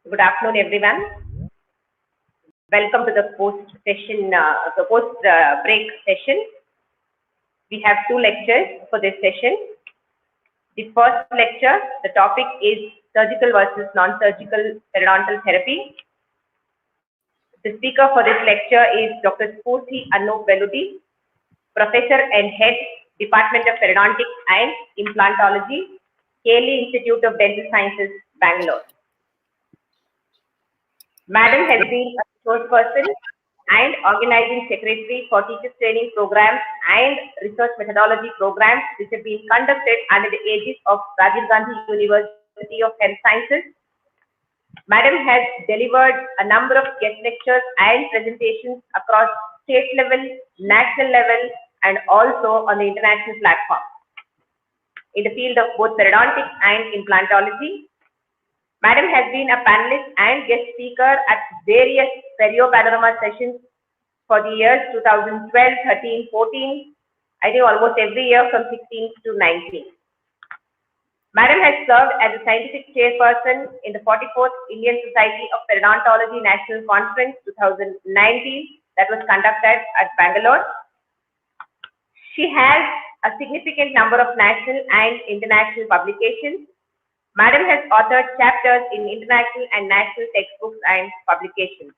Good afternoon, everyone. Welcome to the post-break session. We have two lectures for this session. The first lecture, the topic is surgical versus non-surgical periodontal therapy. The speaker for this lecture is Dr. Spurti Annu Veluti, Professor and Head, Department of Periodontics and Implantology, Kelly Institute of Dental Sciences, Bangalore. Madam has been a resource person and organizing secretary for teachers training programs and research methodology programs which have been conducted under the aegis of Rajiv Gandhi University of Health Sciences. Madam has delivered a number of guest lectures and presentations across state level, national level, and also on the international platform in the field of both periodontics and implantology. Madam has been a panelist and guest speaker at various Perio Panorama sessions for the years 2012, 13, 14, I think almost every year from 16 to 19. Madam has served as a scientific chairperson in the 44th Indian Society of Periodontology National Conference 2019 that was conducted at Bangalore. She has a significant number of national and international publications. Madam has authored chapters in international and national textbooks and publications.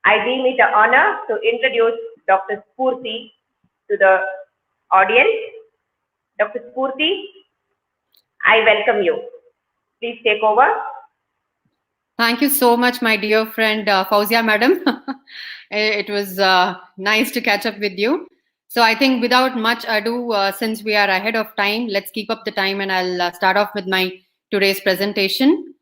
I deem it an honor to introduce Dr. Spurti to the audience. Dr. Spurti, I welcome you. Please take over. Thank you so much, my dear friend Fauzia Madam. It was nice to catch up with you. So I think without much ado, since we are ahead of time, let's keep up the time and I'll start off with my today's presentation.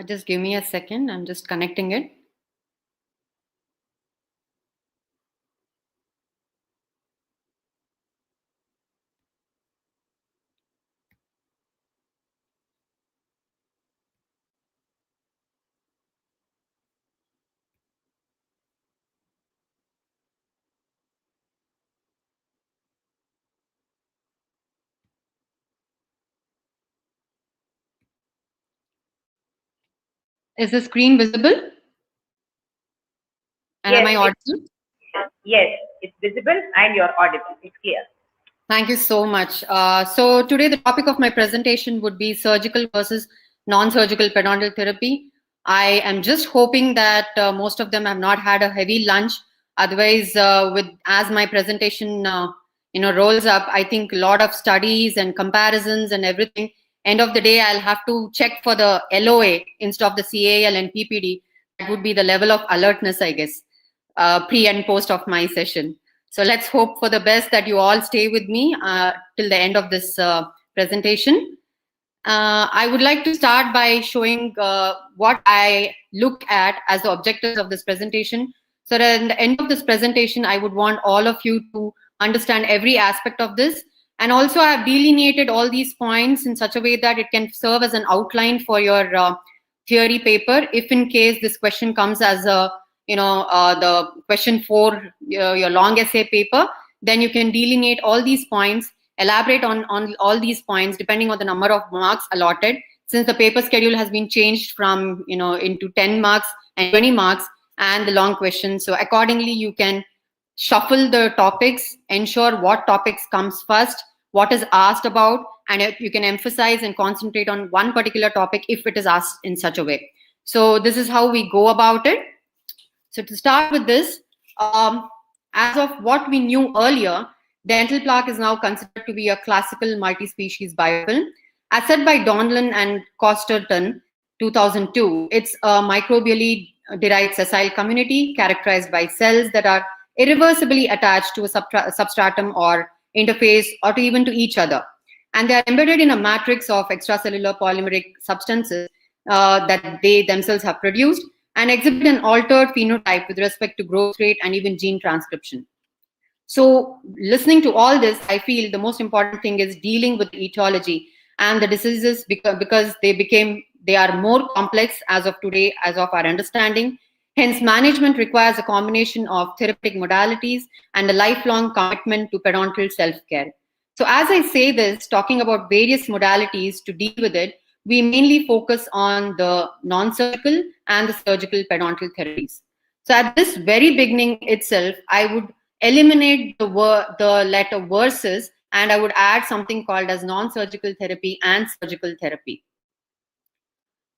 Just give me a second. I'm just connecting it. Is the screen visible? And yes, am I audible? Yes, it's visible and you're audible. It's clear. Thank you so much. So today the topic of my presentation would be surgical versus non-surgical periodontal therapy. I am just hoping that most of them have not had a heavy lunch. Otherwise, as my presentation rolls up, I think a lot of studies and comparisons and everything. End of the day, I'll have to check for the LOA instead of the CAL and PPD. That would be the level of alertness, I guess, pre and post of my session. So let's hope for the best that you all stay with me till the end of this presentation. I would like to start by showing what I look at as the objectives of this presentation. So that at the end of this presentation, I would want all of you to understand every aspect of this. And also I have delineated all these points in such a way that it can serve as an outline for your theory paper, if in case this question comes as a the question for your long essay paper, then you can delineate all these points, elaborate on all these points depending on the number of marks allotted. Since the paper schedule has been changed from into 10 marks and 20 marks and the long question, so accordingly you can shuffle the topics, ensure what topics comes first, what is asked about, and you can emphasize and concentrate on one particular topic if it is asked in such a way. So this is how we go about it. So to start with this, as of what we knew earlier, dental plaque is now considered to be a classical multi-species biofilm. As said by Donlan and Costerton, 2002, it's a microbially derived sessile community characterized by cells that are irreversibly attached to a substratum or interface or to even to each other. And they are embedded in a matrix of extracellular polymeric substances that they themselves have produced and exhibit an altered phenotype with respect to growth rate and even gene transcription. So listening to all this, I feel the most important thing is dealing with the etiology and the diseases because they are more complex as of today, as of our understanding. Hence, management requires a combination of therapeutic modalities and a lifelong commitment to parental self-care. So as I say this, talking about various modalities to deal with it, we mainly focus on the non-surgical and the surgical parental therapies. So at this very beginning itself, I would eliminate the letter versus, and I would add something called as non-surgical therapy and surgical therapy.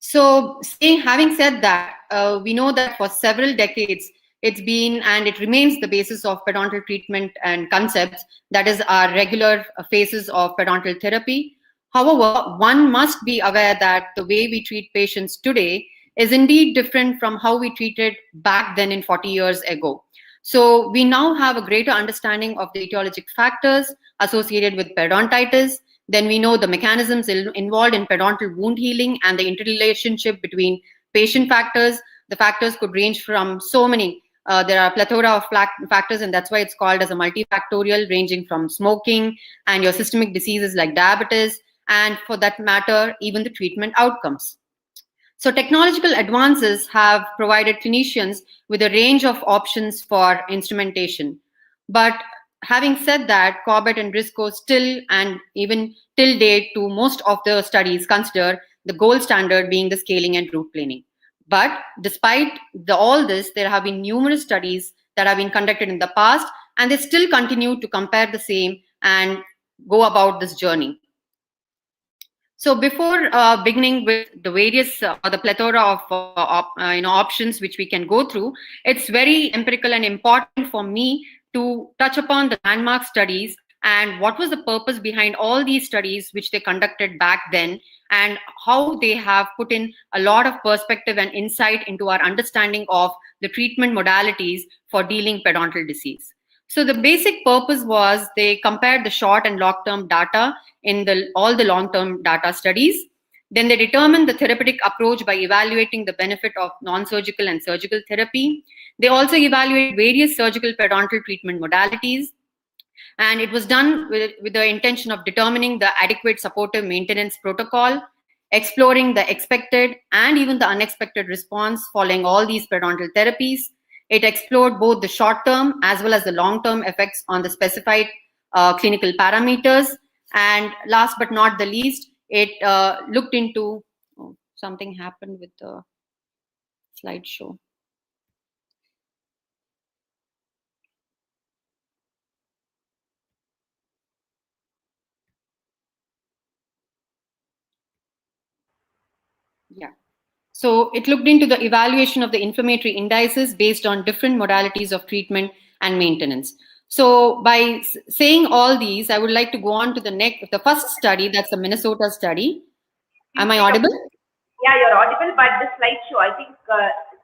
So having said that, we know that for several decades, it's been and it remains the basis of parental treatment and concepts, that is our regular phases of parental therapy. However, one must be aware that the way we treat patients today is indeed different from how we treated back then in 40 years ago. So we now have a greater understanding of the etiologic factors associated with periodontitis. Then we know the mechanisms involved in periodontal wound healing and the interrelationship between patient factors. The factors could range from so many. There are a plethora of factors, and that's why it's called as a multifactorial, ranging from smoking and your systemic diseases like diabetes, and for that matter, even the treatment outcomes. So technological advances have provided clinicians with a range of options for instrumentation. But having said that, Corbett and Briscoe still, and even till date, to most of the studies, consider the gold standard being the scaling and root planing. But despite all this, there have been numerous studies that have been conducted in the past, and they still continue to compare the same and go about this journey. So before beginning with the various the plethora of options which we can go through, it's very empirical and important for me to touch upon the landmark studies and what was the purpose behind all these studies which they conducted back then, and how they have put in a lot of perspective and insight into our understanding of the treatment modalities for dealing periodontal disease. So the basic purpose was they compared the short and long-term data in all the long-term data studies. Then they determined the therapeutic approach by evaluating the benefit of non-surgical and surgical therapy. They also evaluated various surgical periodontal treatment modalities. And it was done with the intention of determining the adequate supportive maintenance protocol, exploring the expected and even the unexpected response following all these periodontal therapies. It explored both the short-term as well as the long-term effects on the specified clinical parameters. And last but not the least, it looked into, something happened with the slideshow. Yeah. So it looked into the evaluation of the inflammatory indices based on different modalities of treatment and maintenance. So by saying all these, I would like to go on to the first study, that's the Minnesota study. Am I audible? Yeah, you're audible, but the slideshow, I think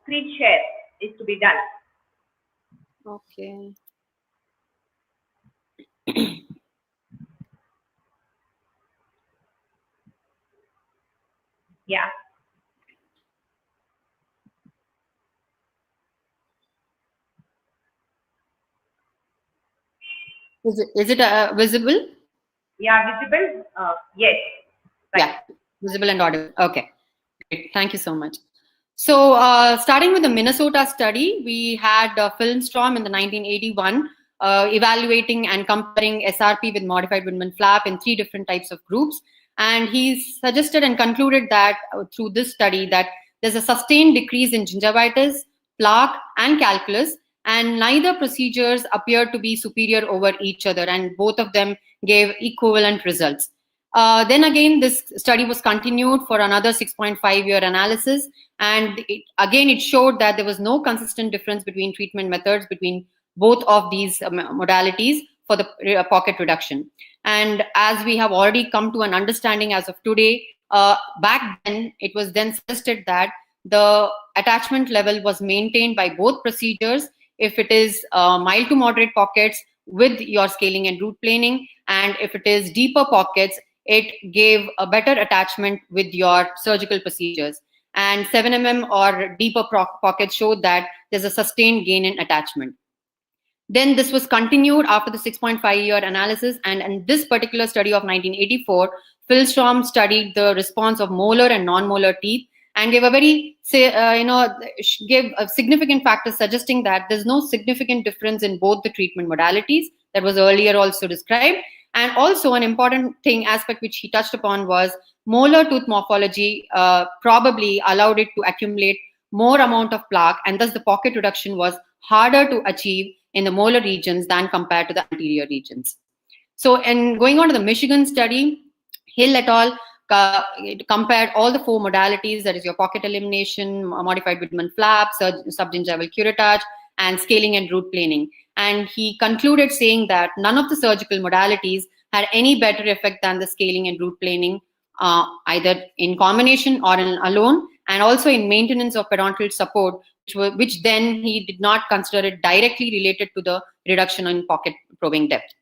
screen share is to be done. Okay. Yeah. Is it visible? Yeah, visible. Yes. Right. Yeah, visible and audible. Okay. Great. Thank you so much. So starting with the Minnesota study, we had Filmstrom in the 1981 evaluating and comparing SRP with modified Widman flap in 3 different types of groups. And he suggested and concluded that through this study that there's a sustained decrease in gingivitis, plaque, and calculus, and neither procedures appeared to be superior over each other, and both of them gave equivalent results. Then again, this study was continued for another 6.5-year analysis, and it showed that there was no consistent difference between treatment methods between both of these modalities for the pocket reduction. And as we have already come to an understanding as of today, back then it was then suggested that the attachment level was maintained by both procedures if it is mild to moderate pockets with your scaling and root planing, and if it is deeper pockets, it gave a better attachment with your surgical procedures. And 7 mm or deeper pockets showed that there's a sustained gain in attachment. Then this was continued after the 6.5-year analysis, and in this particular study of 1984, Philstrom studied the response of molar and non-molar teeth and gave a very, gave a significant factor suggesting that there's no significant difference in both the treatment modalities that was earlier also described. And also an important aspect which he touched upon was molar tooth morphology probably allowed it to accumulate more amount of plaque, and thus the pocket reduction was harder to achieve in the molar regions than compared to the anterior regions. So, and going on to the Michigan study, Hill et al. Compared all the 4 modalities, that is your pocket elimination, modified Widman flap, subgingival curettage, and scaling and root planing. And he concluded saying that none of the surgical modalities had any better effect than the scaling and root planing, either in combination or in alone, and also in maintenance of periodontal support, which then he did not consider it directly related to the reduction in pocket probing depth.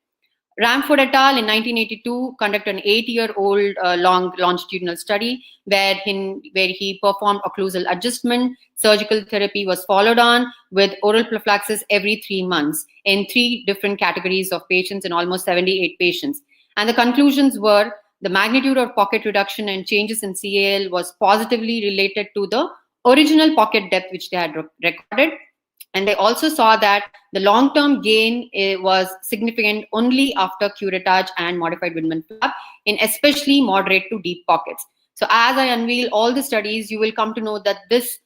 Ramford et al. In 1982 conducted an 8-year-old long longitudinal study where he performed occlusal adjustment. Surgical therapy was followed on with oral prophylaxis every 3 months in 3 different categories of patients in almost 78 patients. And the conclusions were the magnitude of pocket reduction and changes in CAL was positively related to the original pocket depth which they had recorded. And they also saw that the long-term gain was significant only after curettage and modified Widman flap in especially moderate to deep pockets. So as I unveil all the studies, you will come to know that this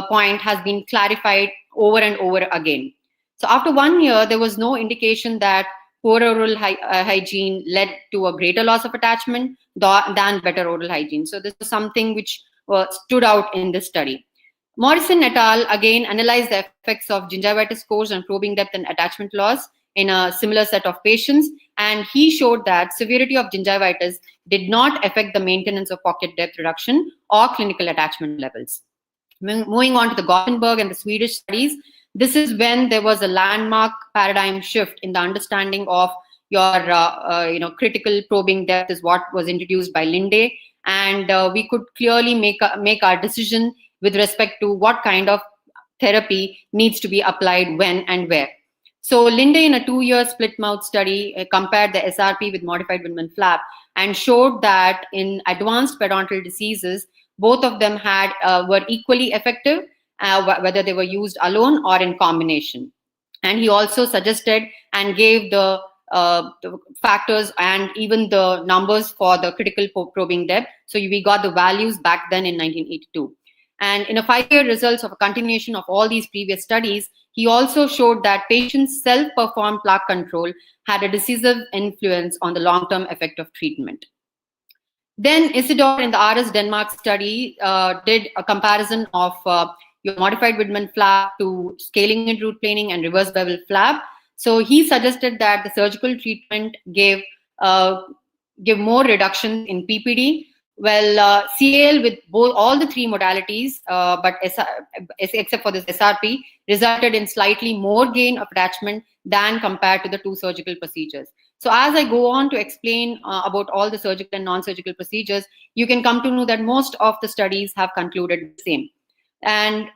point has been clarified over and over again. So after 1 year, there was no indication that poor oral hygiene led to a greater loss of attachment than better oral hygiene. So this is something which stood out in this study. Morrison et al. Again analyzed the effects of gingivitis scores on probing depth and attachment loss in a similar set of patients, and he showed that severity of gingivitis did not affect the maintenance of pocket depth reduction or clinical attachment levels. Moving on to the Gothenburg and the Swedish studies, this is when there was a landmark paradigm shift in the understanding of your critical probing depth is what was introduced by Linde, and we could clearly make our decision with respect to what kind of therapy needs to be applied when and where. So Linde in a 2-year split mouth study compared the SRP with modified Widman flap and showed that in advanced periodontal diseases, both of them were equally effective, whether they were used alone or in combination. And he also suggested and gave the factors and even the numbers for the critical probing depth. So we got the values back then in 1982. And in a 5-year results of a continuation of all these previous studies, he also showed that patients' self-performed plaque control had a decisive influence on the long-term effect of treatment. Then Isidore in the RS Denmark study did a comparison of your modified Widman flap to scaling and root planing and reverse bevel flap. So he suggested that the surgical treatment give more reduction in PPD. Well, CAL with all the 3 modalities, but except for this SRP, resulted in slightly more gain of attachment than compared to the 2 surgical procedures. So as I go on to explain about all the surgical and non-surgical procedures, you can come to know that most of the studies have concluded the same. And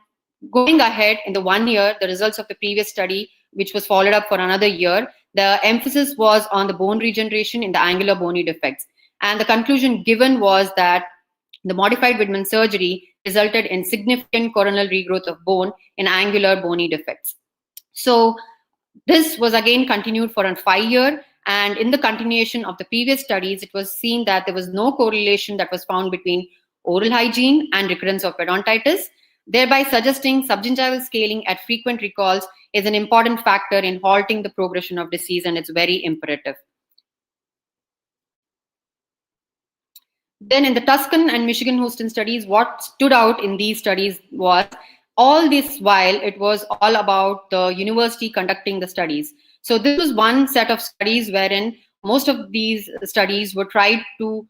going ahead in the 1 year, the results of the previous study, which was followed up for another year, the emphasis was on the bone regeneration in the angular bony defects. And the conclusion given was that the modified Widman surgery resulted in significant coronal regrowth of bone in angular bony defects. So this was again continued for a 5-year, and in the continuation of the previous studies, it was seen that there was no correlation that was found between oral hygiene and recurrence of periodontitis, thereby suggesting subgingival scaling at frequent recalls is an important factor in halting the progression of disease, and it's very imperative. Then in the Tuscan and Michigan Houston studies, what stood out in these studies was all this while it was all about the university conducting the studies. So this was one set of studies wherein most of these studies were tried to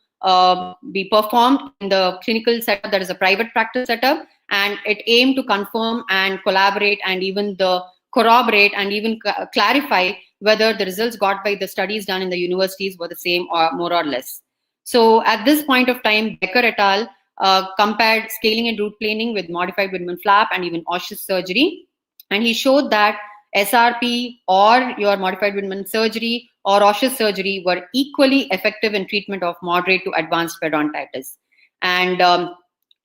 be performed in the clinical setup, that is a private practice setup, and it aimed to confirm and collaborate and even corroborate and even clarify whether the results got by the studies done in the universities were the same or more or less. So at this point of time, Becker et al. Compared scaling and root planing with modified Widman flap and even osseous surgery. And he showed that SRP or your modified Widman surgery or osseous surgery were equally effective in treatment of moderate to advanced periodontitis. And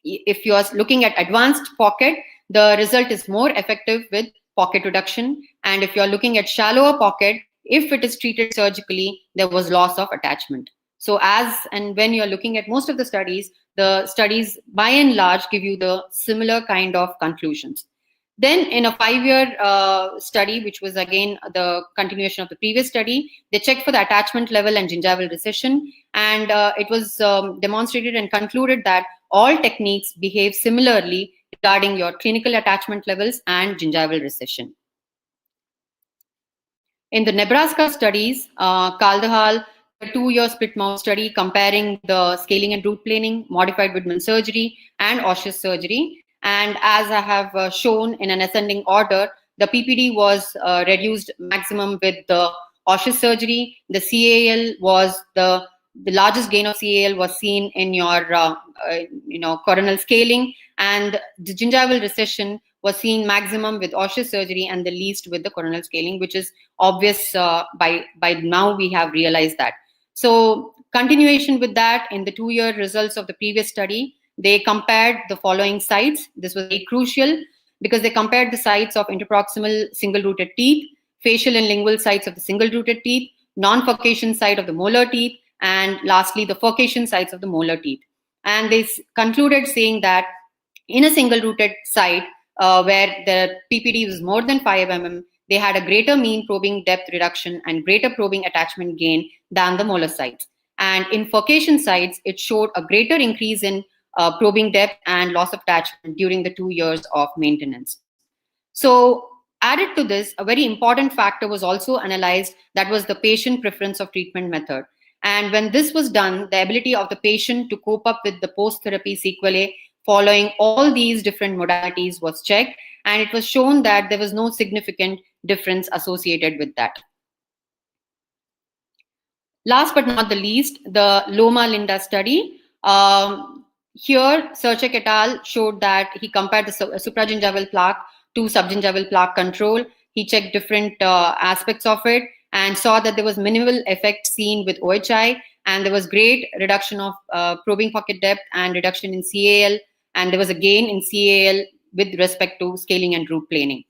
if you are looking at advanced pocket, the result is more effective with pocket reduction. And if you're looking at shallower pocket, if it is treated surgically, there was loss of attachment. So as and when you're looking at most of the studies by and large give you the similar kind of conclusions. Then in a 5-year study, which was again the continuation of the previous study, they checked for the attachment level and gingival recession. And it was demonstrated and concluded that all techniques behave similarly regarding your clinical attachment levels and gingival recession. In the Nebraska studies, Kaldahal, a 2-year split mouth study comparing the scaling and root planing, modified Widman surgery, and osseous surgery. And as I have shown in an ascending order, the PPD was reduced maximum with the osseous surgery. The CAL was the largest gain of CAL was seen in your coronal scaling, and the gingival recession was seen maximum with osseous surgery and the least with the coronal scaling, which is obvious by now we have realized that. So continuation with that, in the 2-year results of the previous study, they compared the following sites. This was very crucial because they compared the sites of interproximal single-rooted teeth, facial and lingual sites of the single-rooted teeth, non-furcation site of the molar teeth, and lastly, the furcation sites of the molar teeth. And they concluded saying that in a single-rooted site where the PPD was more than 5 mm, they had a greater mean probing depth reduction and greater probing attachment gain than the molar sites. And in furcation sites, it showed a greater increase in probing depth and loss of attachment during the 2 years of maintenance. So added to this, a very important factor was also analyzed, that was the patient preference of treatment method. And when this was done, the ability of the patient to cope up with the post-therapy sequelae following all these different modalities was checked, and it was shown that there was no significant difference associated with that. Last but not the least, the Loma Linda study. Here, Serchek et al. Showed that he compared the supragingival plaque to subgingival plaque control. He checked different aspects of it and saw that there was minimal effect seen with OHI, and there was great reduction of probing pocket depth and reduction in CAL, and there was a gain in CAL with respect to scaling and root planing.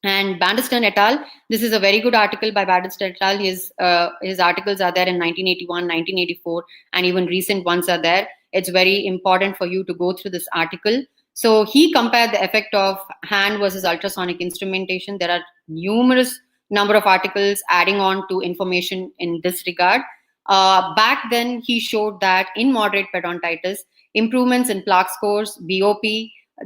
And Bandeston et al., this is a very good article by Bandeston et al. His articles are there in 1981, 1984, and even recent ones are there. It's very important for you to go through this article. So he compared the effect of hand versus ultrasonic instrumentation. There are numerous number of articles adding on to information in this regard. Back then, he showed that in moderate periodontitis, improvements in plaque scores, BOP,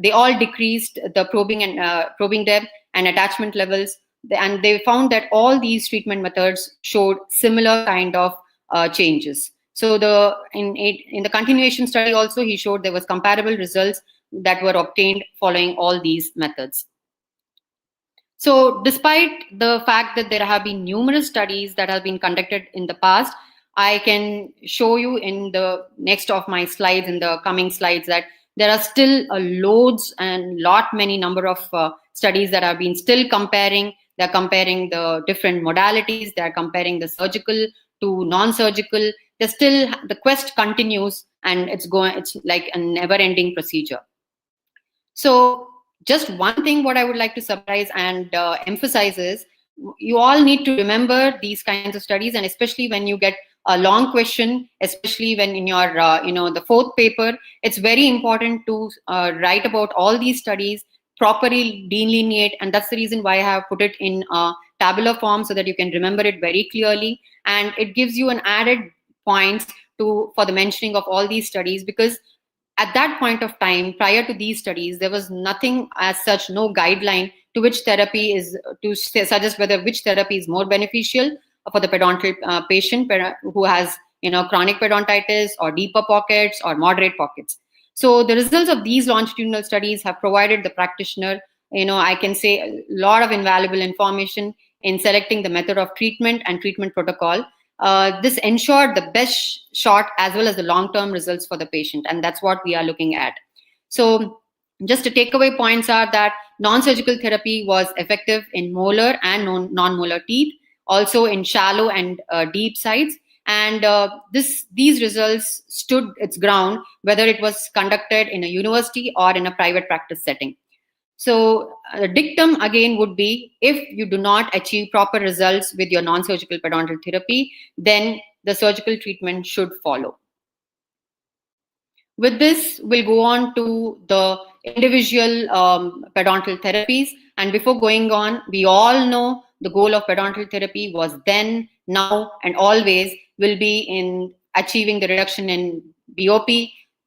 they all decreased the probing depth and attachment levels, and they found that all these treatment methods showed similar kind of changes. So in the continuation study also, he showed there was comparable results that were obtained following all these methods. So despite the fact that there have been numerous studies that have been conducted in the past, I can show you in the next of my slides, in the coming slides, that there are still loads and many number of studies that have been still comparing. They're comparing the different modalities. They're comparing the surgical to non-surgical. The quest continues, and it's like a never-ending procedure. So just one thing what I would like to summarize and emphasize is, you all need to remember these kinds of studies, and especially when you get a long question, especially when in your the 4th paper, it's very important to write about all these studies, properly delineate, and that's the reason why I have put it in a tabular form so that you can remember it very clearly, and it gives you an added points for the mentioning of all these studies, because at that point of time, prior to these studies, there was nothing as such, no guideline to which therapy is, to suggest whether which therapy is more beneficial for the periodontal patient who has chronic periodontitis or deeper pockets or moderate pockets. So the results of these longitudinal studies have provided the practitioner, I can say, a lot of invaluable information in selecting the method of treatment and treatment protocol. this ensured the best short as well as the long-term results for the patient, and that's what we are looking at. So just the takeaway points are that non-surgical therapy was effective in molar and non-molar teeth, also in shallow and deep sites, and these results stood its ground whether it was conducted in a university or in a private practice setting. So the dictum again would be, if you do not achieve proper results with your non-surgical periodontal therapy, then the surgical treatment should follow. With this, we'll go on to the individual periodontal therapies. And before going on, we all know the goal of periodontal therapy was then, now, and always will be in achieving the reduction in BOP,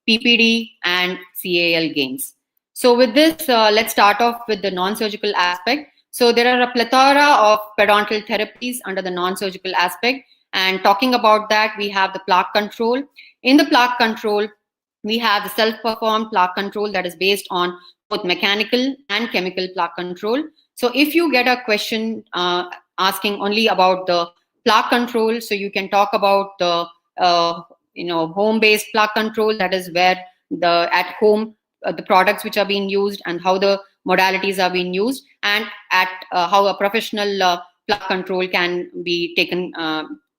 PPD, and CAL gains. So with this, let's start off with the non-surgical aspect. So there are a plethora of periodontal therapies under the non-surgical aspect. And talking about that, we have the plaque control. In the plaque control, we have the self-performed plaque control that is based on both mechanical and chemical plaque control. So if you get a question asking only about the plaque control, so you can talk about the home-based plaque control, that is where the at home the products which are being used and how the modalities are being used, and at how a professional plaque control can be taken,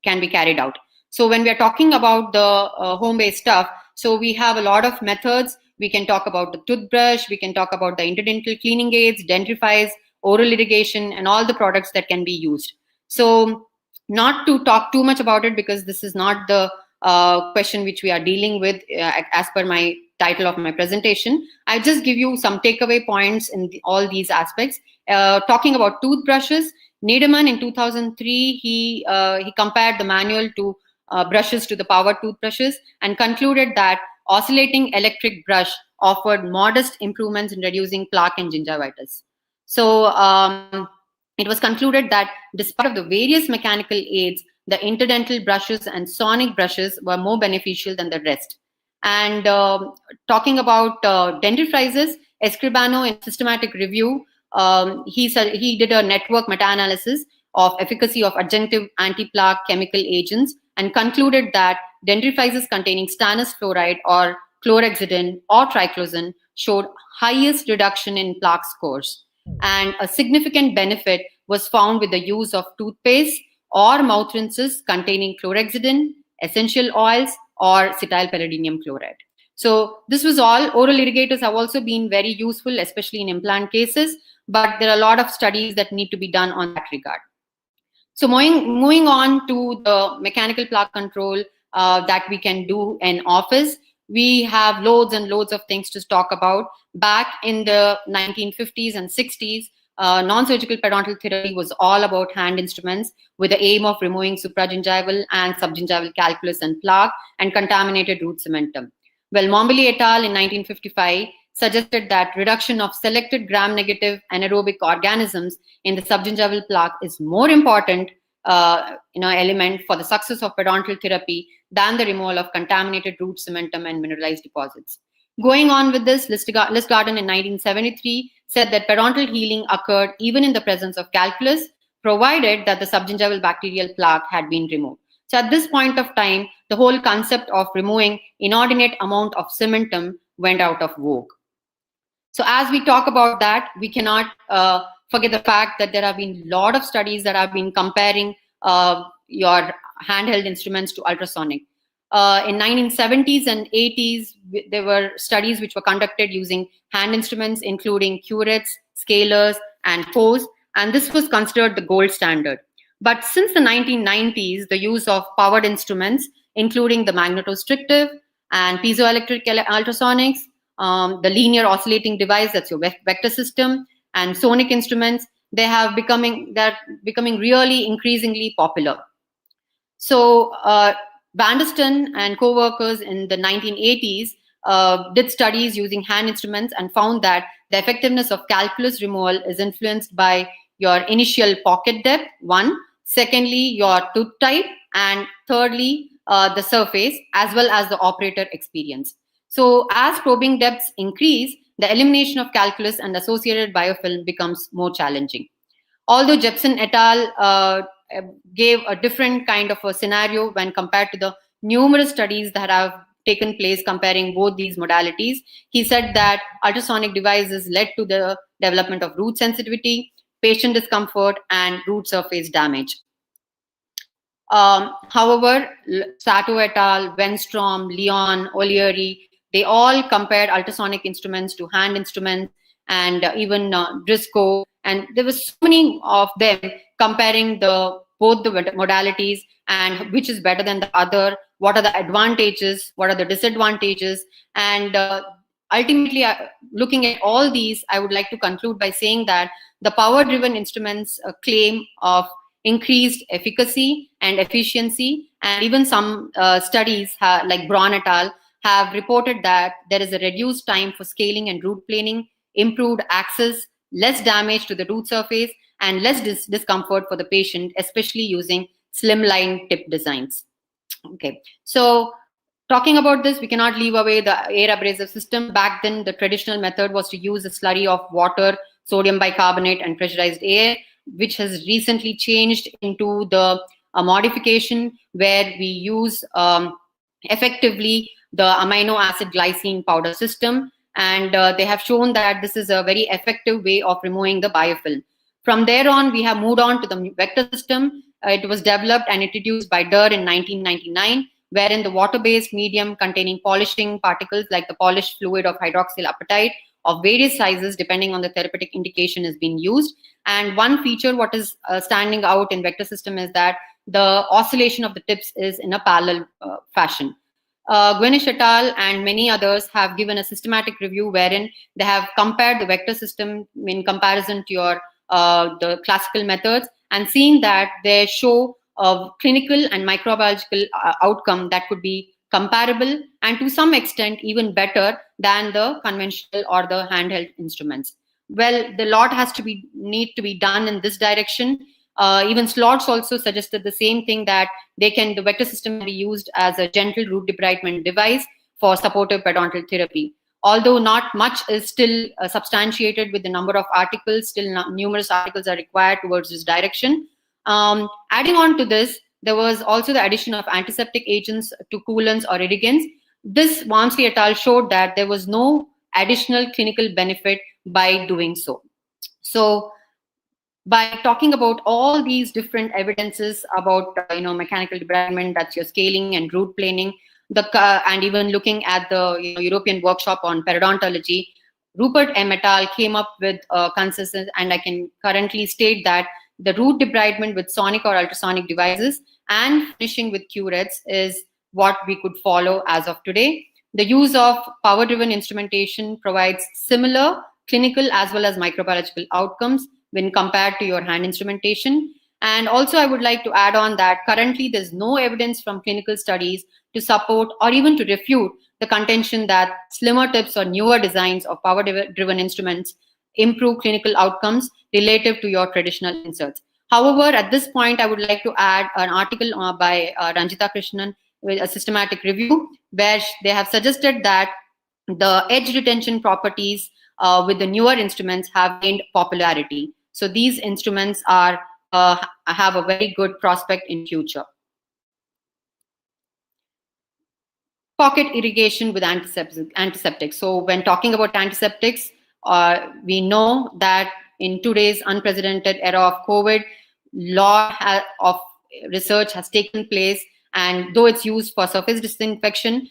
can be carried out. So when we are talking about the home-based stuff, so we have a lot of methods. We can talk about the toothbrush, we can talk about the interdental cleaning aids, dentifrice, oral irrigation, and all the products that can be used. So not to talk too much about it, because this is not the question which we are dealing with as per my title of my presentation. I just give you some takeaway points in all these aspects. Talking about toothbrushes, Nederman in 2003, he compared the manual to brushes to the power toothbrushes and concluded that oscillating electric brush offered modest improvements in reducing plaque and gingivitis. So it was concluded that despite of the various mechanical aids, the interdental brushes and sonic brushes were more beneficial than the rest. And talking about dentifrices, Escribano in systematic review, he did a network meta-analysis of efficacy of adjunctive anti-plaque chemical agents and concluded that dentifrices containing stannous fluoride or chlorhexidine or triclosan showed highest reduction in plaque scores. And a significant benefit was found with the use of toothpaste or mouth rinses containing chlorhexidine, essential oils, or cetylpyridinium chloride. So this was all. Oral irrigators have also been very useful, especially in implant cases, but there are a lot of studies that need to be done on that regard. So moving on to the mechanical plaque control that we can do in office, we have loads and loads of things to talk about. Back in the 1950s and 60s, non-surgical periodontal therapy was all about hand instruments with the aim of removing supragingival and subgingival calculus and plaque and contaminated root cementum. Well, Mombelli et al. In 1955 suggested that reduction of selected gram-negative anaerobic organisms in the subgingival plaque is more important element for the success of periodontal therapy than the removal of contaminated root cementum and mineralized deposits. Going on with this, Lustgarten in 1973 said that periodontal healing occurred even in the presence of calculus, provided that the subgingival bacterial plaque had been removed. So at this point of time, the whole concept of removing inordinate amount of cementum went out of vogue. So as we talk about that, we cannot forget the fact that there have been a lot of studies that have been comparing your handheld instruments to ultrasonic. In 1970s and 80s, there were studies which were conducted using hand instruments, including curettes, scalers, and hose, and this was considered the gold standard. But since the 1990s, the use of powered instruments, including the magnetostrictive and piezoelectric ultrasonics, the linear oscillating device, that's your vector system, and sonic instruments, they're becoming really increasingly popular. So Banderston and co-workers in the 1980s did studies using hand instruments and found that the effectiveness of calculus removal is influenced by your initial pocket depth, one, secondly, your tooth type, and thirdly, the surface, as well as the operator experience. So as probing depths increase, the elimination of calculus and associated biofilm becomes more challenging. Although Jepson et al. gave a different kind of a scenario when compared to the numerous studies that have taken place comparing both these modalities. He said that ultrasonic devices led to the development of root sensitivity, patient discomfort, and root surface damage. However, Sato et al., Wenstrom, Leon, O'Leary, they all compared ultrasonic instruments to hand instruments, and even Driscoll, and there were so many of them comparing both the modalities and which is better than the other, what are the advantages, what are the disadvantages, and ultimately looking at all these, I would like to conclude by saying that the power-driven instruments claim of increased efficacy and efficiency, and even some studies like Braun et al. Have reported that there is a reduced time for scaling and root planing, improved access, less damage to the root surface, and less discomfort for the patient, especially using slimline tip designs. Okay, so talking about this, we cannot leave away the air abrasive system. Back then, the traditional method was to use a slurry of water, sodium bicarbonate, and pressurized air, which has recently changed into the modification where we use effectively the amino acid glycine powder system. And they have shown that this is a very effective way of removing the biofilm. From there on, we have moved on to the vector system. It was developed and introduced by Durr in 1999, wherein the water-based medium containing polishing particles like the polished fluid of hydroxyl apatite of various sizes depending on the therapeutic indication is being used. And one feature what is standing out in vector system is that the oscillation of the tips is in a parallel fashion. Guenish et al. And many others have given a systematic review wherein they have compared the vector system in comparison to your the classical methods, and seen that they show a clinical and microbiological outcome that could be comparable and to some extent even better than the conventional or the handheld instruments. Well, the lot has to need to be done in this direction. Even Slots also suggested the same thing, that the vector system can be used as a gentle root debridement device for supportive periodontal therapy. Although not much is still substantiated with the number of articles, still numerous articles are required towards this direction. Adding on to this, there was also the addition of antiseptic agents to coolants or irrigants. This Walmsley et al. Showed that there was no additional clinical benefit by doing so. So, by talking about all these different evidences about mechanical debridement, that's your scaling and root planing, and even looking at the European workshop on periodontology, Rupert M. et al. Came up with a consensus, and I can currently state that the root debridement with sonic or ultrasonic devices and finishing with curettes is what we could follow as of today. The use of power-driven instrumentation provides similar clinical as well as microbiological outcomes when compared to your hand instrumentation. And also I would like to add on that currently there's no evidence from clinical studies to support or even to refute the contention that slimmer tips or newer designs of power-driven instruments improve clinical outcomes relative to your traditional inserts. However, at this point, I would like to add an article by Ranjita Krishnan with a systematic review where they have suggested that the edge retention properties with the newer instruments have gained popularity. So these instruments are have a very good prospect in future. Pocket irrigation with antiseptics. So when talking about antiseptics, we know that in today's unprecedented era of COVID, lot of research has taken place, and though it's used for surface disinfection,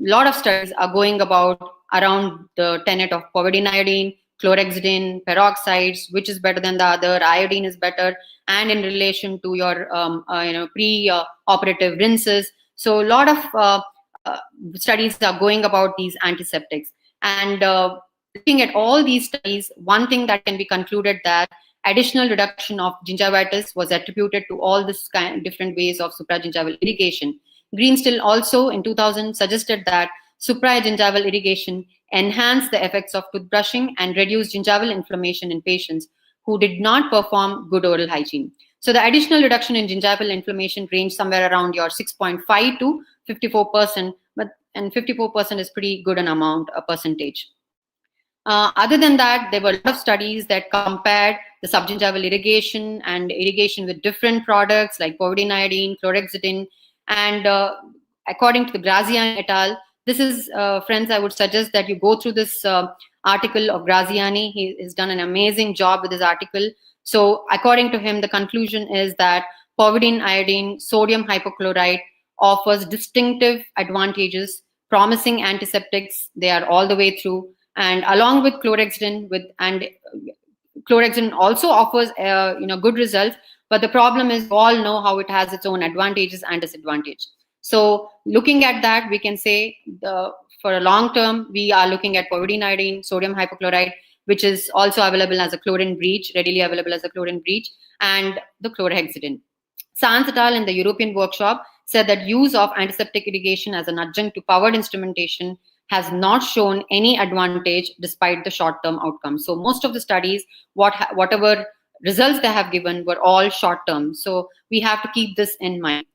a lot of studies are going about around the tenet of povidone iodine, chlorhexidine, peroxides, which is better than the other, iodine is better, and in relation to your pre-operative rinses. So a lot of studies are going about these antiseptics, and looking at all these studies, one thing that can be concluded that additional reduction of gingivitis was attributed to all this different ways of supragingival irrigation. Greenstill also in 2000 suggested that supragingival irrigation enhanced the effects of toothbrushing and reduced gingival inflammation in patients who did not perform good oral hygiene. So the additional reduction in gingival inflammation ranged somewhere around your 6.5 to 54%, and 54% is pretty good an amount, a percentage. Other than that, there were a lot of studies that compared the subgingival irrigation and irrigation with different products like povidone iodine, chlorhexidine, and according to the Graziani et al., this is, friends, I would suggest that you go through this article of Graziani. He has done an amazing job with this article. So according to him, the conclusion is that povidone iodine sodium hypochlorite offers distinctive advantages, promising antiseptics. They are all the way through. And along with chlorhexidine, chlorhexidine also offers good results. But the problem is, we all know how it has its own advantages and disadvantages. So looking at that, we can say for a long term, we are looking at povidone iodine, sodium hypochlorite, which is also available as a chlorine breach, readily available as a chlorine breach, and the chlorhexidine. Sanz et al. In the European workshop said that use of antiseptic irrigation as an adjunct to powered instrumentation has not shown any advantage despite the short-term outcomes. So most of the studies, whatever results they have given, were all short-term. So we have to keep this in mind.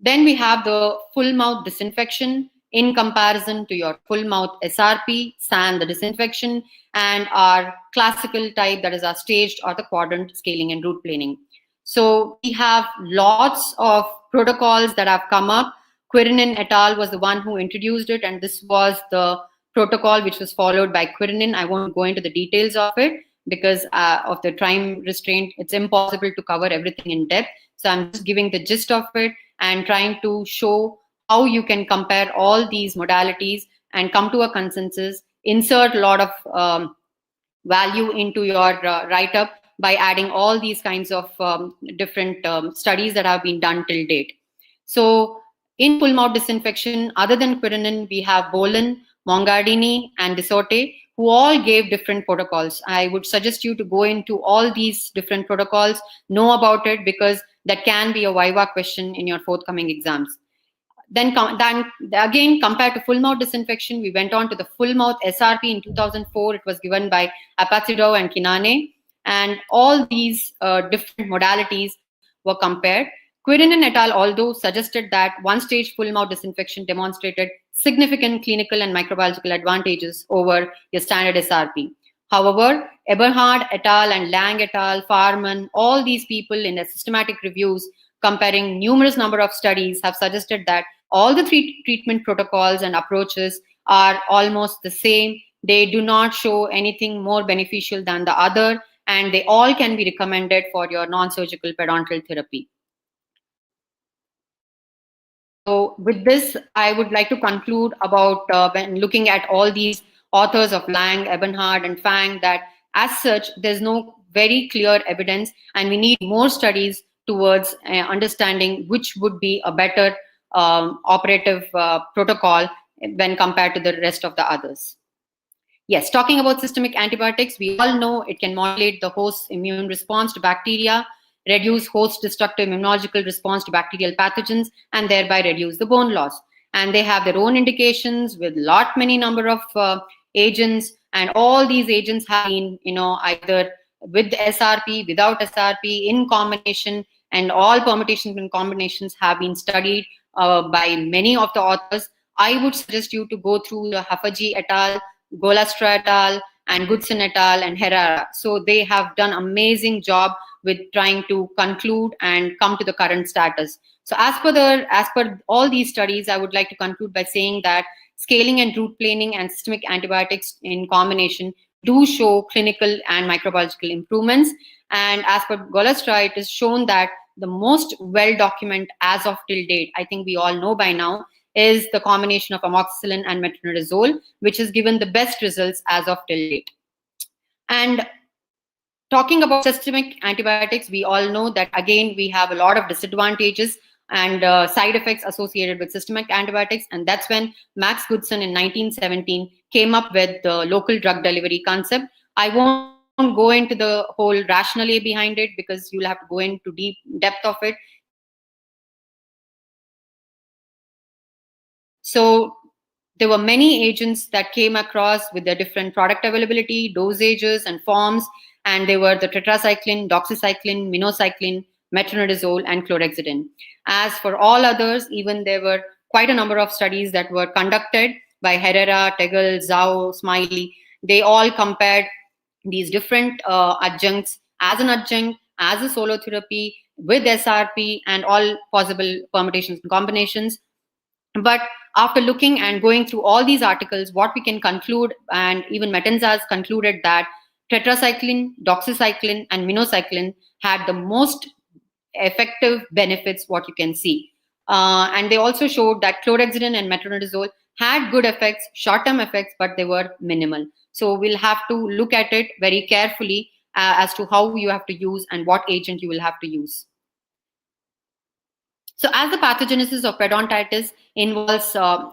Then we have the full mouth disinfection in comparison to your full mouth SRP, SAN, the disinfection, and our classical type, that is our staged or the quadrant scaling and root planing. So we have lots of protocols that have come up. Quirinin et al. Was the one who introduced it, and this was the protocol which was followed by Quirinin. I won't go into the details of it because of the time restraint. It's impossible to cover everything in depth. So I'm just giving the gist of it and trying to show how you can compare all these modalities and come to a consensus, insert a lot of value into your write-up by adding all these kinds of different studies that have been done till date. So in full mouth disinfection, other than Quirinin, we have Bolan, Mongardini, and Disorte, who all gave different protocols. I would suggest you to go into all these different protocols, know about it, because that can be a Viva question in your forthcoming exams. Then again, compared to full mouth disinfection, we went on to the full mouth SRP in 2004. It was given by Apatsidou and Kinane. And all these different modalities were compared. Quirinin et al. Although suggested that one-stage full mouth disinfection demonstrated significant clinical and microbiological advantages over your standard SRP. However, Eberhard et al. And Lang et al., Farman, all these people in their systematic reviews comparing numerous number of studies have suggested that all the three treatment protocols and approaches are almost the same. They do not show anything more beneficial than the other, and they all can be recommended for your non-surgical periodontal therapy. So with this, I would like to conclude about when looking at all these authors of Lang, Eberhard, and Fang, that as such, there's no very clear evidence, and we need more studies towards understanding which would be a better operative protocol when compared to the rest of the others. Yes, talking about systemic antibiotics, we all know it can modulate the host's immune response to bacteria, reduce host destructive immunological response to bacterial pathogens, and thereby reduce the bone loss. And they have their own indications with many number of agents, and all these agents have been, either with SRP, without SRP, in combination, and all permutations and combinations have been studied by many of the authors. I would suggest you to go through the Hafaji et al., Golastra et al., and Goodson et al., and Herrera. So they have done amazing job with trying to conclude and come to the current status. So as per all these studies, I would like to conclude by saying that scaling and root planing and systemic antibiotics in combination do show clinical and microbiological improvements. And as per Golastra, it is shown that the most well-documented as of till date, I think we all know by now, is the combination of amoxicillin and metronidazole, which has given the best results as of till date. And talking about systemic antibiotics, we all know that, again, we have a lot of disadvantages and side effects associated with systemic antibiotics. And that's when Max Goodson in 1917 came up with the local drug delivery concept. I won't go into the whole rationale behind it because you'll have to go into deep depth of it. So there were many agents that came across with their different product availability, dosages, and forms. And they were the tetracycline, doxycycline, minocycline, metronidazole, and chlorhexidine. As for all others, even there were quite a number of studies that were conducted by Herrera, Tegel, Zhao, Smiley. They all compared these different adjuncts as an adjunct, as a solo therapy, with SRP, and all possible permutations and combinations. But after looking and going through all these articles, what we can conclude, and even Metenza has concluded, that tetracycline, doxycycline, and minocycline had the most effective benefits, what you can see. And they also showed that chlorhexidine and metronidazole had good effects, short-term effects, but they were minimal. So we'll have to look at it very carefully as to how you have to use and what agent you will have to use. So as the pathogenesis of periodontitis involves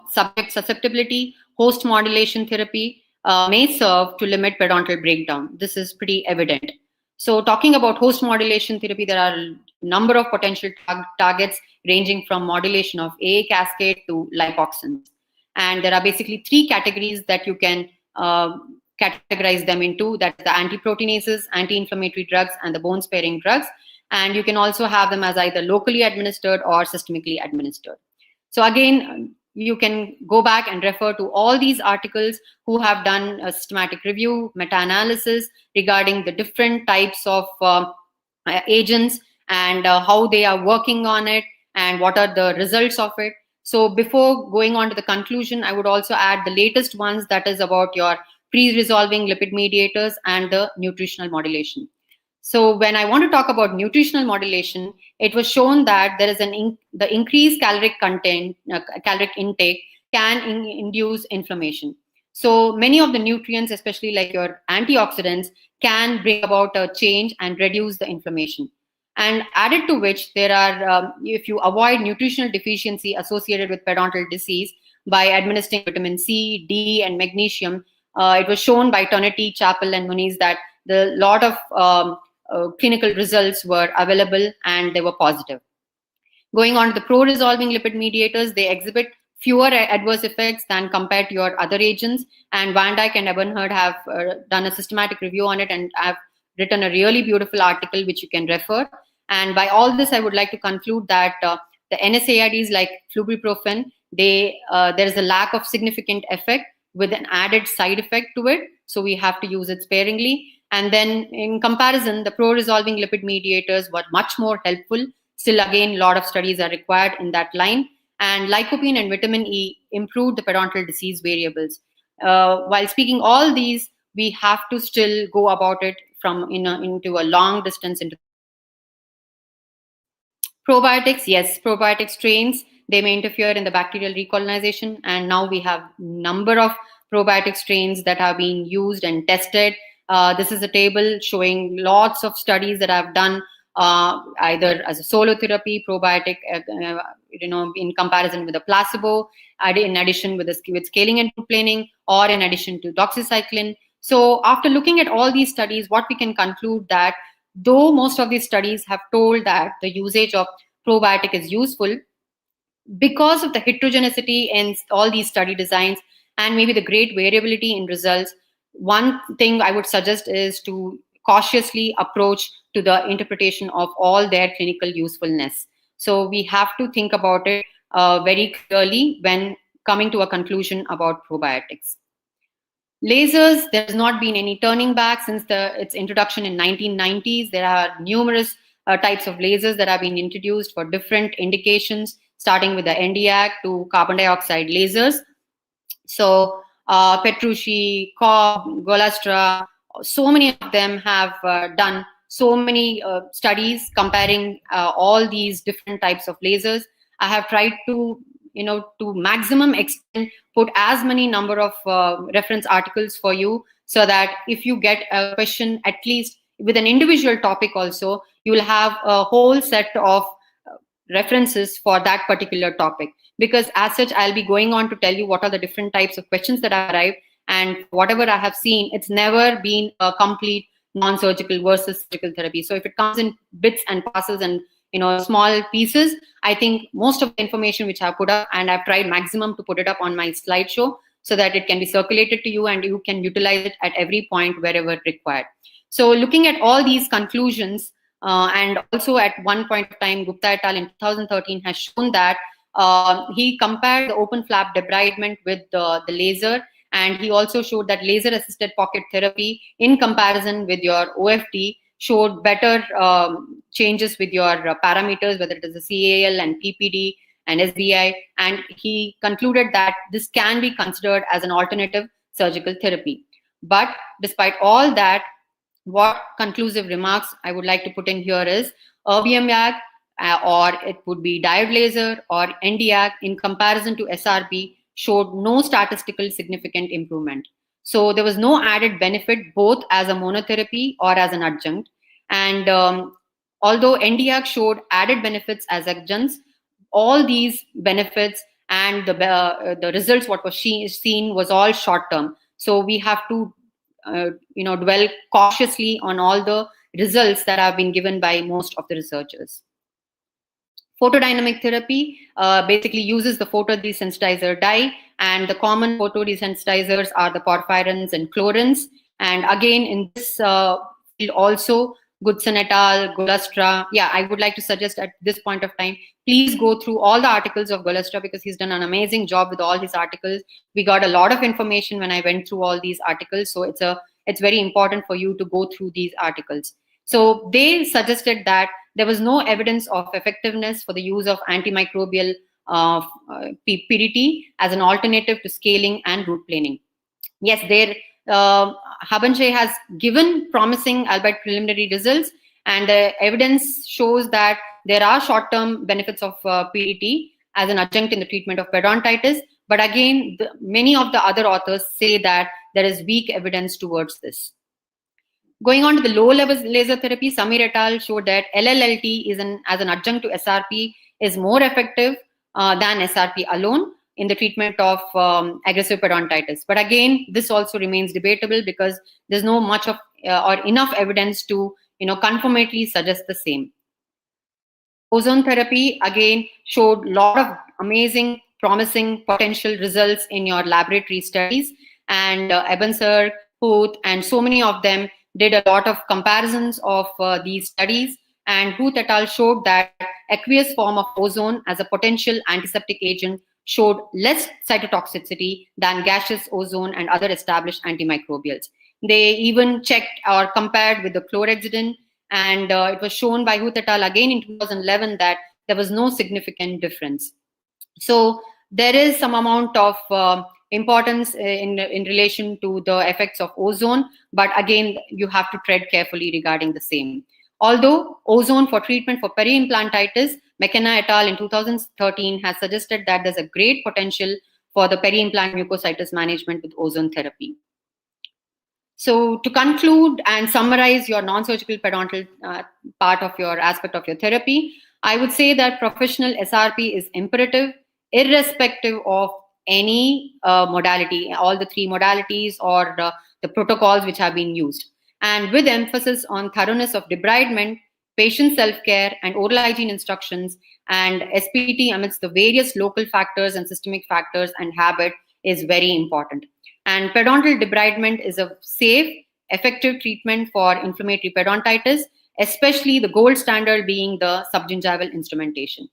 subject susceptibility, host modulation therapy may serve to limit periodontal breakdown. This is pretty evident. So talking about host modulation therapy, there are a number of potential targets ranging from modulation of AA cascade to lipoxins. And there are basically three categories that you can categorize them into. That's the antiproteinases, anti-inflammatory drugs, and the bone-sparing drugs. And you can also have them as either locally administered or systemically administered. So again, you can go back and refer to all these articles who have done a systematic review, meta-analysis regarding the different types of agents and how they are working on it and what are the results of it. So before going on to the conclusion, I would also add the latest ones, that is about your pre-resolving lipid mediators and the nutritional modulation. So when I want to talk about nutritional modulation, it was shown that there is the increased caloric content, caloric intake can induce inflammation. So many of the nutrients, especially like your antioxidants, can bring about a change and reduce the inflammation. And added to which, there are, if you avoid nutritional deficiency associated with periodontal disease by administering vitamin C, D, and magnesium, it was shown by Tonetti, Chappell, and Muniz that the lot of clinical results were available and they were positive. Going on to the pro-resolving lipid mediators, they exhibit fewer adverse effects than compared to your other agents. And Van Dyke and Ebenhard have done a systematic review on it and have written a really beautiful article which you can refer. And by all this, I would like to conclude that the NSAIDs like flumiprophen, there is a lack of significant effect with an added side effect to it. So we have to use it sparingly. And then in comparison, the pro-resolving lipid mediators were much more helpful. Still, again, a lot of studies are required in that line. And lycopene and vitamin E improved the periodontal disease variables. While speaking all these, we have to still go about it from into a long distance. Into probiotics, yes, probiotic strains, they may interfere in the bacterial recolonization. And now we have number of probiotic strains that have been used and tested. This is a table showing lots of studies that I've done either as a solo therapy, probiotic, in comparison with a placebo, in addition with scaling and planing, or in addition to doxycycline. So after looking at all these studies, what we can conclude that though most of these studies have told that the usage of probiotic is useful, because of the heterogeneity in all these study designs and maybe the great variability in results, one thing I would suggest is to cautiously approach to the interpretation of all their clinical usefulness. So we have to think about it very clearly when coming to a conclusion about probiotics. Lasers, there has not been any turning back since its introduction in 1990s. There are numerous types of lasers that have been introduced for different indications, starting with the Nd:YAG to carbon dioxide lasers. So Petrucci, Cobb, Golastra, so many of them have done so many studies comparing all these different types of lasers. I have tried to, to maximum extent, put as many number of reference articles for you, so that if you get a question, at least with an individual topic also, you will have a whole set of references for that particular topic. Because as such, I'll be going on to tell you what are the different types of questions that have arrived, and whatever I have seen, it's never been a complete non-surgical versus surgical therapy. So if it comes in bits and parcels and small pieces, I think most of the information which I've put up, and I've tried maximum to put it up on my slideshow so that it can be circulated to you and you can utilize it at every point wherever required. So looking at all these conclusions, and also at one point of time, Gupta et al. In 2013 has shown that he compared the open flap debridement with the laser, And he also showed that laser-assisted pocket therapy in comparison with your OFT showed better changes with your parameters, whether it is the CAL and PPD and SBI. And he concluded that this can be considered as an alternative surgical therapy. But despite all that, what conclusive remarks I would like to put in here is Erbium-YAG or it would be diode laser or Nd:YAG in comparison to SRP showed no statistical significant improvement. So there was no added benefit both as a monotherapy or as an adjunct. And although Nd:YAG showed added benefits as adjuncts, all these benefits and the results what was seen was all short term. So we have to dwell cautiously on all the results that have been given by most of the researchers. Photodynamic therapy basically uses the photodesensitizer dye, and the common photodesensitizers are the porphyrins and chlorins. And again, in this field also, Goodson et al., Golustra. Yeah, I would like to suggest at this point of time, please go through all the articles of Golustra because he's done an amazing job with all his articles. We got a lot of information when I went through all these articles. So it's very important for you to go through these articles. So they suggested that there was no evidence of effectiveness for the use of antimicrobial PDT as an alternative to scaling and root planing. Yes, Habenshay has given promising, albeit preliminary results, and the evidence shows that there are short-term benefits of PDT as an adjunct in the treatment of periodontitis. But again, many of the other authors say that there is weak evidence towards this. Going on to the low-level laser therapy, Samir et al. Showed that LLLT as an adjunct to SRP is more effective than SRP alone in the treatment of aggressive periodontitis. But again, this also remains debatable because there's no much of or enough evidence to confirmatory suggest the same. Ozone therapy again showed a lot of amazing, promising potential results in your laboratory studies, and Ebenser, Huth, and so many of them did a lot of comparisons of these studies, and Huth et al. Showed that aqueous form of ozone as a potential antiseptic agent showed less cytotoxicity than gaseous ozone and other established antimicrobials. They even checked or compared with the chlorhexidine, and it was shown by Huth et al. Again in 2011 that there was no significant difference. So there is some amount of importance in relation to the effects of ozone, but again, you have to tread carefully regarding the same. Although ozone for treatment for peri-implantitis, McKenna et al. In 2013 has suggested that there's a great potential for the peri-implant mucositis management with ozone therapy. So to conclude and summarize your non-surgical periodontal part of your aspect of your therapy, I would say that professional SRP is imperative, irrespective of any modality, all the three modalities or the protocols which have been used. And with emphasis on thoroughness of debridement, patient self-care, and oral hygiene instructions, and SPT amidst the various local factors and systemic factors and habit is very important. And periodontal debridement is a safe, effective treatment for inflammatory periodontitis, especially the gold standard being the subgingival instrumentation.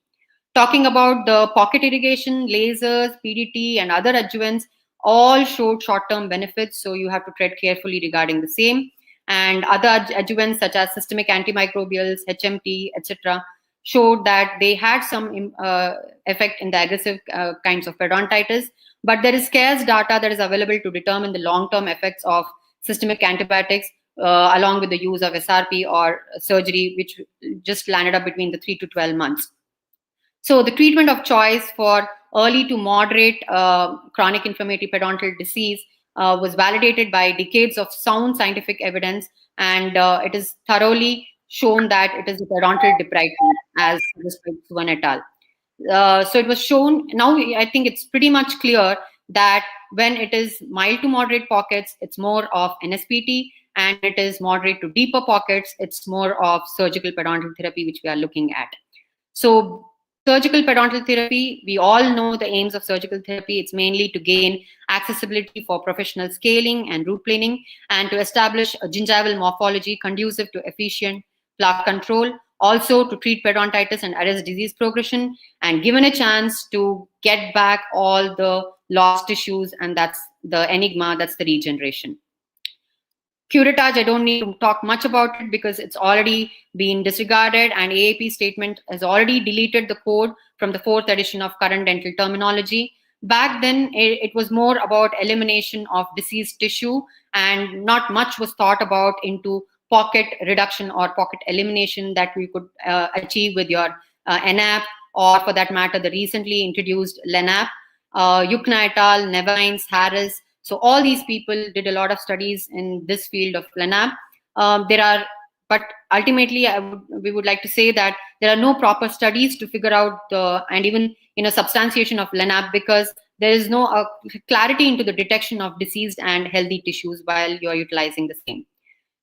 Talking about the pocket irrigation, lasers, PDT, and other adjuvants, all showed short-term benefits, so you have to tread carefully regarding the same. And other adjuvants such as systemic antimicrobials, HMT, etc., showed that they had some effect in the aggressive kinds of periodontitis. But there is scarce data that is available to determine the long-term effects of systemic antibiotics along with the use of SRP or surgery, which just landed up between the 3 to 12 months. So the treatment of choice for early to moderate chronic inflammatory periodontal disease was validated by decades of sound scientific evidence, and it is thoroughly shown that it is the periodontal debridement as described by Suvan et al. So it was shown, now I think it's pretty much clear that when it is mild to moderate pockets, it's more of NSPT, and it is moderate to deeper pockets, it's more of surgical periodontal therapy, which we are looking at. So surgical periodontal therapy, we all know the aims of surgical therapy. It's mainly to gain accessibility for professional scaling and root planing, and to establish a gingival morphology conducive to efficient plaque control, also to treat periodontitis and arrest disease progression, and given a chance to get back all the lost tissues, and that's the enigma, that's the regeneration. Curettage, I don't need to talk much about it because it's already been disregarded, and AAP statement has already deleted the code from the 4th edition of current dental terminology. Back then, it was more about elimination of diseased tissue, and not much was thought about into pocket reduction or pocket elimination that we could achieve with your NAP, or for that matter, the recently introduced LENAP. Yukna et al., Nevines, Harris. So all these people did a lot of studies in this field of LENAP. But ultimately, we would like to say that there are no proper studies to figure out and even substantiation of LENAP, because there is no clarity into the detection of diseased and healthy tissues while you're utilizing the same.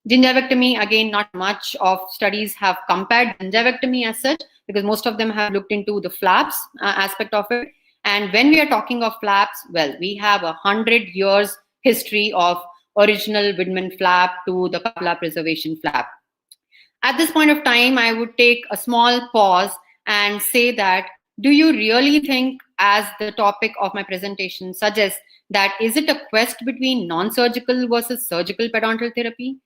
Gingivectomy, again, not much of studies have compared gingivectomy as such, because most of them have looked into the flaps aspect of it. And when we are talking of flaps, well, we have 100 years history of original Widman flap to the cupula preservation flap. At this point of time, I would take a small pause and say that, do you really think, as the topic of my presentation suggests, that is it a quest between non-surgical versus surgical periodontal therapy?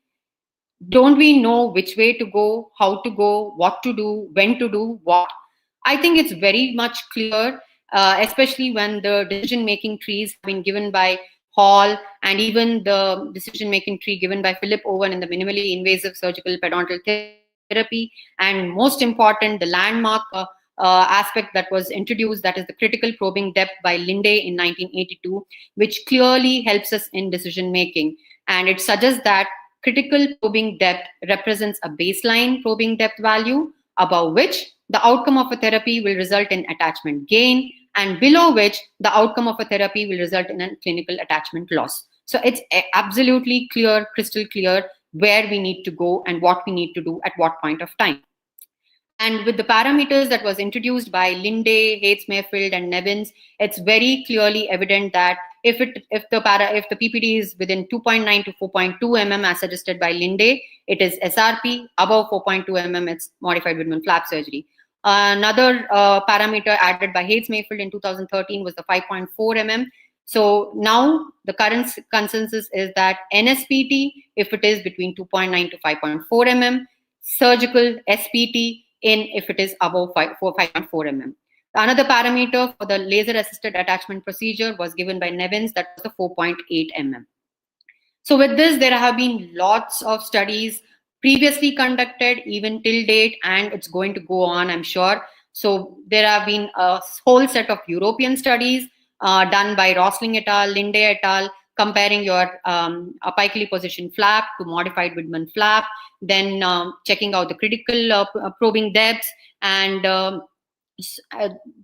Don't we know which way to go, how to go, what to do, when to do what? I think it's very much clear, especially when the decision-making trees have been given by Hall, and even the decision-making tree given by Philip Owen in the minimally invasive surgical periodontal therapy, and most important, the landmark aspect that was introduced, that is the critical probing depth by Linde in 1982, which clearly helps us in decision-making. And it suggests that critical probing depth represents a baseline probing depth value, above which the outcome of a therapy will result in attachment gain, and below which the outcome of a therapy will result in a clinical attachment loss. So it's absolutely clear, crystal clear, where we need to go and what we need to do at what point of time. And with the parameters that was introduced by Linde, Hayes Mayfield, and Nevins, it's very clearly evident that if the PPD is within 2.9 to 4.2 mm as suggested by Linde, it is SRP. Above 4.2 mm, it's modified Widman flap surgery. Another parameter added by Hayes Mayfield in 2013 was the 5.4 mm. So now the current consensus is that NSPT, if it is between 2.9 to 5.4 mm, surgical SPT if it is above 5.4 mm. Another parameter for the laser-assisted attachment procedure was given by Nevins, that was the 4.8 mm. So with this, there have been lots of studies previously conducted, even till date, and it's going to go on, I'm sure. So there have been a whole set of European studies done by Rosling et al., Linde et al., comparing your apically positioned flap to modified Widman flap, then checking out the critical probing depths, and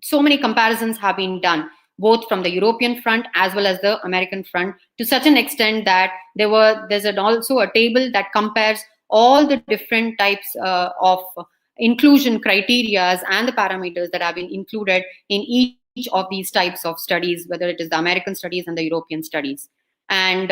so many comparisons have been done, both from the European front as well as the American front, to such an extent that there's also a table that compares all the different types of inclusion criterias and the parameters that have been included in each of these types of studies, whether it is the American studies and the European studies. And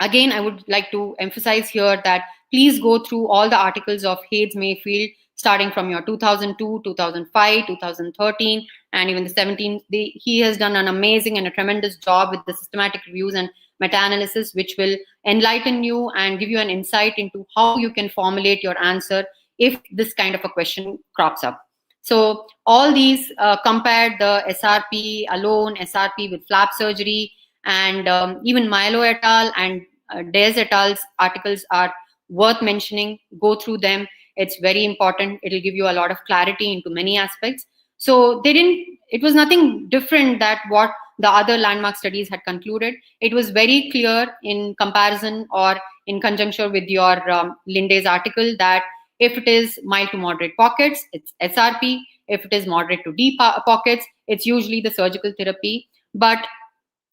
again, I would like to emphasize here that please go through all the articles of Hayes Mayfield, starting from your 2002, 2005, 2013, and even the 17. He has done an amazing and a tremendous job with the systematic reviews and meta-analysis, which will enlighten you and give you an insight into how you can formulate your answer if this kind of a question crops up. So all these compared the SRP alone, SRP with flap surgery, and even Milo et al. And Dez et al.'s articles are worth mentioning. Go through them. It's very important. It'll give you a lot of clarity into many aspects. So it was nothing different that what the other landmark studies had concluded. It was very clear in comparison or in conjunction with your Linde's article that if it is mild to moderate pockets, it's SRP. If it is moderate to deep pockets, it's usually the surgical therapy. But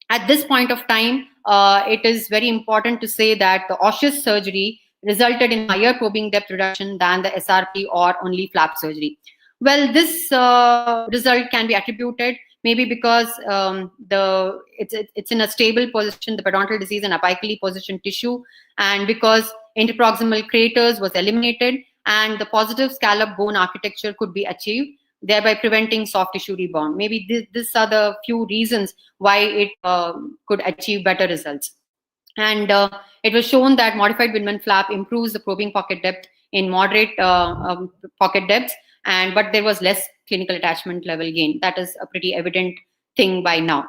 at this point of time, it is very important to say that the osseous surgery resulted in higher probing depth reduction than the SRP or only flap surgery. Well, this result can be attributed maybe because it's in a stable position, the periodontal disease and apically positioned tissue, and because interproximal craters was eliminated and the positive scallop bone architecture could be achieved. thereby preventing soft tissue rebound. Maybe these are the few reasons why it could achieve better results. And it was shown that modified Widman flap improves the probing pocket depth in moderate pocket depths, but there was less clinical attachment level gain. That is a pretty evident thing by now.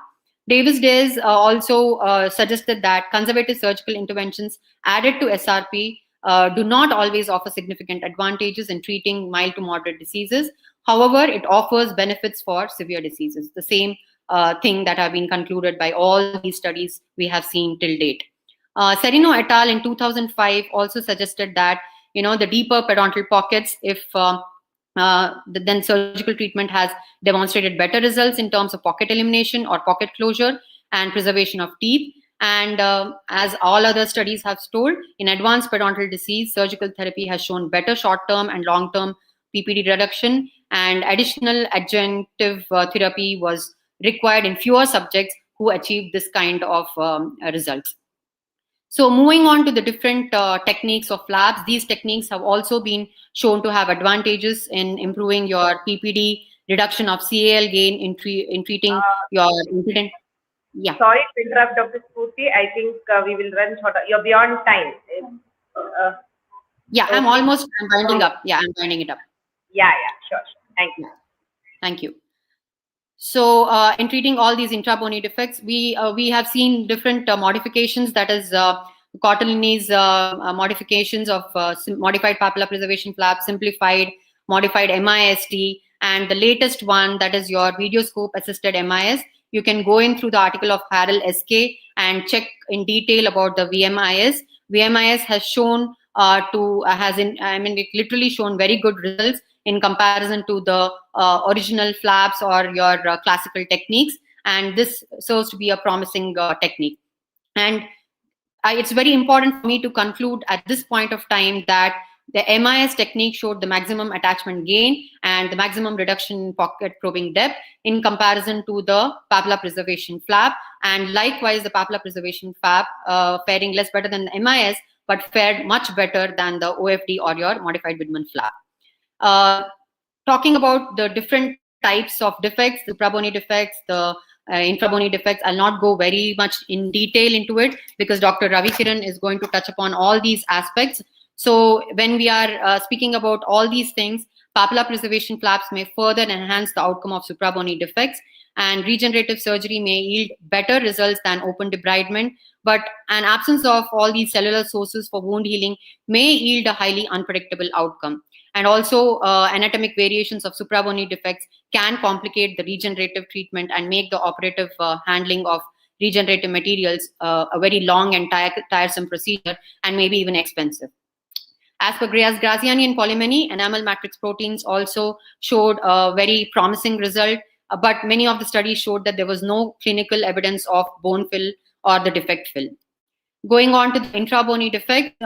Davis-Days also suggested that conservative surgical interventions added to SRP do not always offer significant advantages in treating mild to moderate diseases. However, it offers benefits for severe diseases. The same thing that have been concluded by all these studies we have seen till date. Serino et al. In 2005 also suggested that the deeper periodontal pockets, if then surgical treatment has demonstrated better results in terms of pocket elimination or pocket closure and preservation of teeth. And as all other studies have told, in advanced periodontal disease, surgical therapy has shown better short-term and long-term PPD reduction, and additional adjunctive therapy was required in fewer subjects who achieved this kind of results. So moving on to the different techniques of flaps, these techniques have also been shown to have advantages in improving your PPD, reduction of CAL gain in treating your impedant. Yeah. Sorry to interrupt, Dr. Spurti. I think we will run short. You're beyond time. Yeah, I'm winding up. Yeah, I'm winding it up. Yeah, sure. Thank you. Thank you. So in treating all these intrabony defects, we have seen different modifications, that is Courteline's modifications of modified papilla preservation flap, simplified, modified MIST, and the latest one, that is your videoscope assisted MIS. You can go in through the article of Harold SK and check in detail about the VMIS. VMIS has shown it literally shown very good results in comparison to the original flaps or your classical techniques, and this serves to be a promising technique. And it's very important for me to conclude at this point of time that the MIS technique showed the maximum attachment gain and the maximum reduction in pocket probing depth in comparison to the papilla preservation flap, and likewise the papilla preservation flap faring less better than the MIS, but fared much better than the OFD or your modified Widman flap. Talking about the different types of defects, the suprabony defects, the infrabony defects, I'll not go very much in detail into it because Dr. Ravi Kiran is going to touch upon all these aspects. So when we are speaking about all these things, papilla preservation flaps may further enhance the outcome of suprabony defects, and regenerative surgery may yield better results than open debridement, but an absence of all these cellular sources for wound healing may yield a highly unpredictable outcome. And also anatomic variations of suprabony defects can complicate the regenerative treatment and make the operative handling of regenerative materials a very long and tiresome procedure, and maybe even expensive. As per Graziani and Polimeni, enamel matrix proteins also showed a very promising result, but many of the studies showed that there was no clinical evidence of bone fill or the defect fill. Going on to the intrabony defect,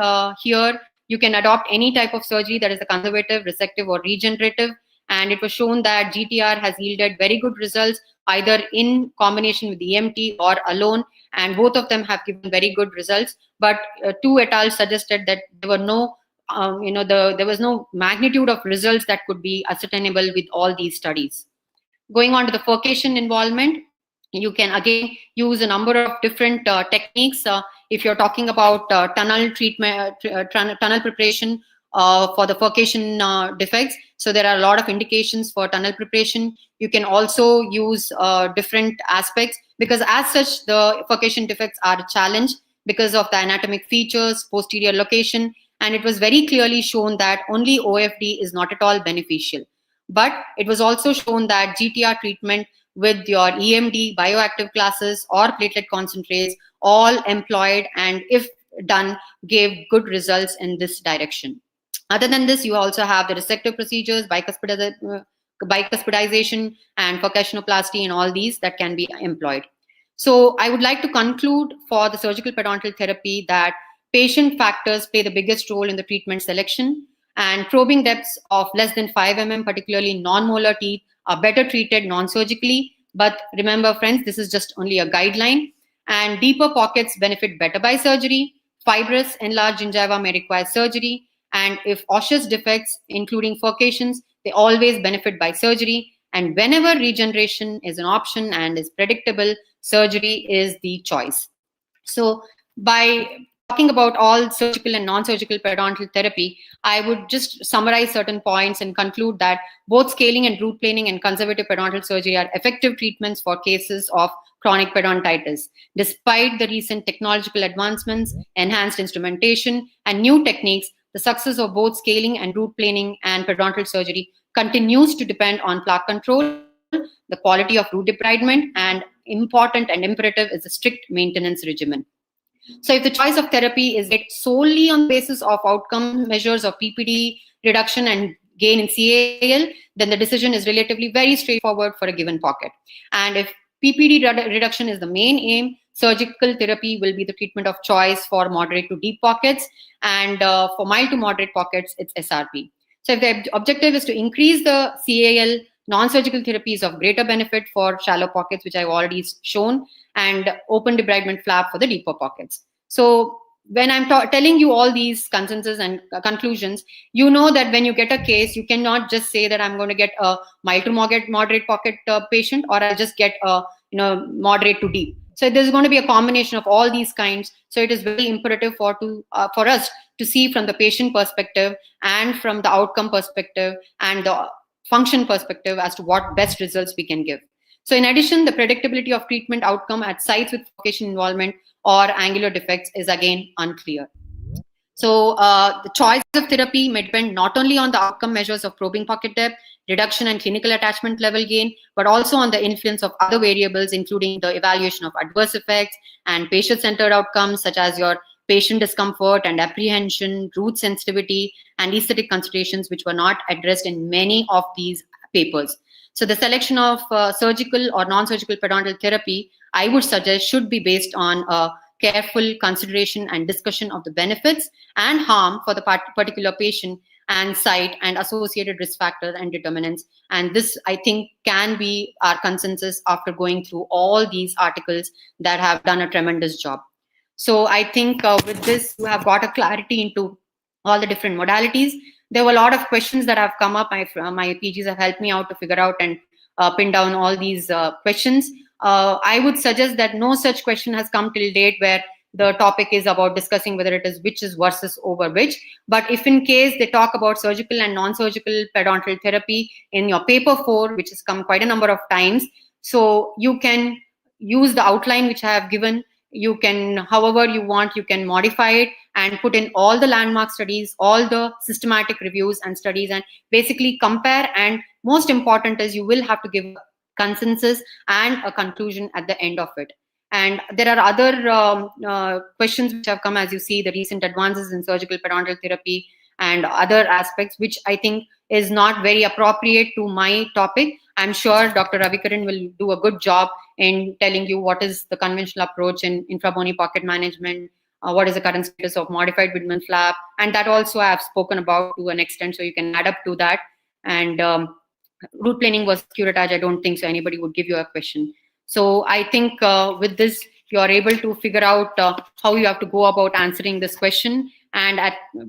here you can adopt any type of surgery that is a conservative, resective, or regenerative, and it was shown that GTR has yielded very good results either in combination with EMT or alone, and both of them have given very good results. But Tu et al. Suggested that there were no there was no magnitude of results that could be ascertainable with all these studies. Going on to the furcation involvement, you can again use a number of different techniques. If you're talking about tunnel treatment, tunnel preparation for the furcation defects, so there are a lot of indications for tunnel preparation. You can also use different aspects, because as such the furcation defects are a challenge because of the anatomic features, posterior location, and it was very clearly shown that only OFD is not at all beneficial. But it was also shown that GTR treatment with your EMD, bioactive classes, or platelet concentrates, all employed, and if done, gave good results in this direction. Other than this, you also have the resective procedures, bicuspidization, and furcationoplasty, and all these that can be employed. So I would like to conclude for the surgical periodontal therapy that patient factors play the biggest role in the treatment selection, and probing depths of less than 5 mm, particularly non-molar teeth, are better treated non-surgically. But remember, friends, this is just only a guideline, and deeper pockets benefit better by surgery. Fibrous enlarged gingiva may require surgery, and if osseous defects, including furcations, they always benefit by surgery. And whenever regeneration is an option and is predictable, surgery is the choice. So by talking about all surgical and non-surgical periodontal therapy, I would just summarize certain points and conclude that both scaling and root planing and conservative periodontal surgery are effective treatments for cases of chronic periodontitis. Despite the recent technological advancements, enhanced instrumentation, and new techniques, the success of both scaling and root planing and periodontal surgery continues to depend on plaque control, the quality of root debridement, and important and imperative is a strict maintenance regimen. So if the choice of therapy is made solely on the basis of outcome measures of PPD reduction and gain in CAL, then the decision is relatively very straightforward for a given pocket. And if PPD reduction is the main aim, surgical therapy will be the treatment of choice for moderate to deep pockets, and for mild to moderate pockets, it's SRP. So if the objective is to increase the CAL, non-surgical therapy is of greater benefit for shallow pockets, which I've already shown, and open debridement flap for the deeper pockets. So when I'm telling you all these consensus and conclusions, you know that when you get a case, you cannot just say that I'm going to get a mild to moderate pocket patient, or I'll just get a moderate to deep. So there's going to be a combination of all these kinds. So it is very imperative for us to see from the patient perspective and from the outcome perspective and the function perspective as to what best results we can give. So in addition, the predictability of treatment outcome at sites with furcation involvement or angular defects is again unclear. So the choice of therapy may depend not only on the outcome measures of probing pocket depth, reduction and clinical attachment level gain, but also on the influence of other variables, including the evaluation of adverse effects and patient-centered outcomes such as your patient discomfort and apprehension, root sensitivity, and aesthetic considerations, which were not addressed in many of these papers. So the selection of surgical or non-surgical periodontal therapy, I would suggest, should be based on a careful consideration and discussion of the benefits and harm for the particular patient and site and associated risk factors and determinants. And this, I think, can be our consensus after going through all these articles that have done a tremendous job. So I think with this, you have got a clarity into all the different modalities. There were a lot of questions that have come up. My PGs have helped me out to figure out and pin down all these questions. I would suggest that no such question has come till date where the topic is about discussing whether it is which is versus over which. But if in case they talk about surgical and non-surgical periodontal therapy in your paper 4, which has come quite a number of times, so you can use the outline which I have given. You can, however you want, you can modify it and put in all the landmark studies, all the systematic reviews and studies, and basically compare. And most important is you will have to give a consensus and a conclusion at the end of it. And there are other questions which have come, as you see, the recent advances in surgical periodontal therapy and other aspects, which I think is not very appropriate to my topic. I'm sure Dr. Ravikaran will do a good job in telling you what is the conventional approach in infrabony pocket management, what is the current status of modified Widman flap, and that also I have spoken about to an extent, so you can add up to that. And root planing versus curettage, I don't think so anybody would give you a question. So I think with this, you are able to figure out how you have to go about answering this question. And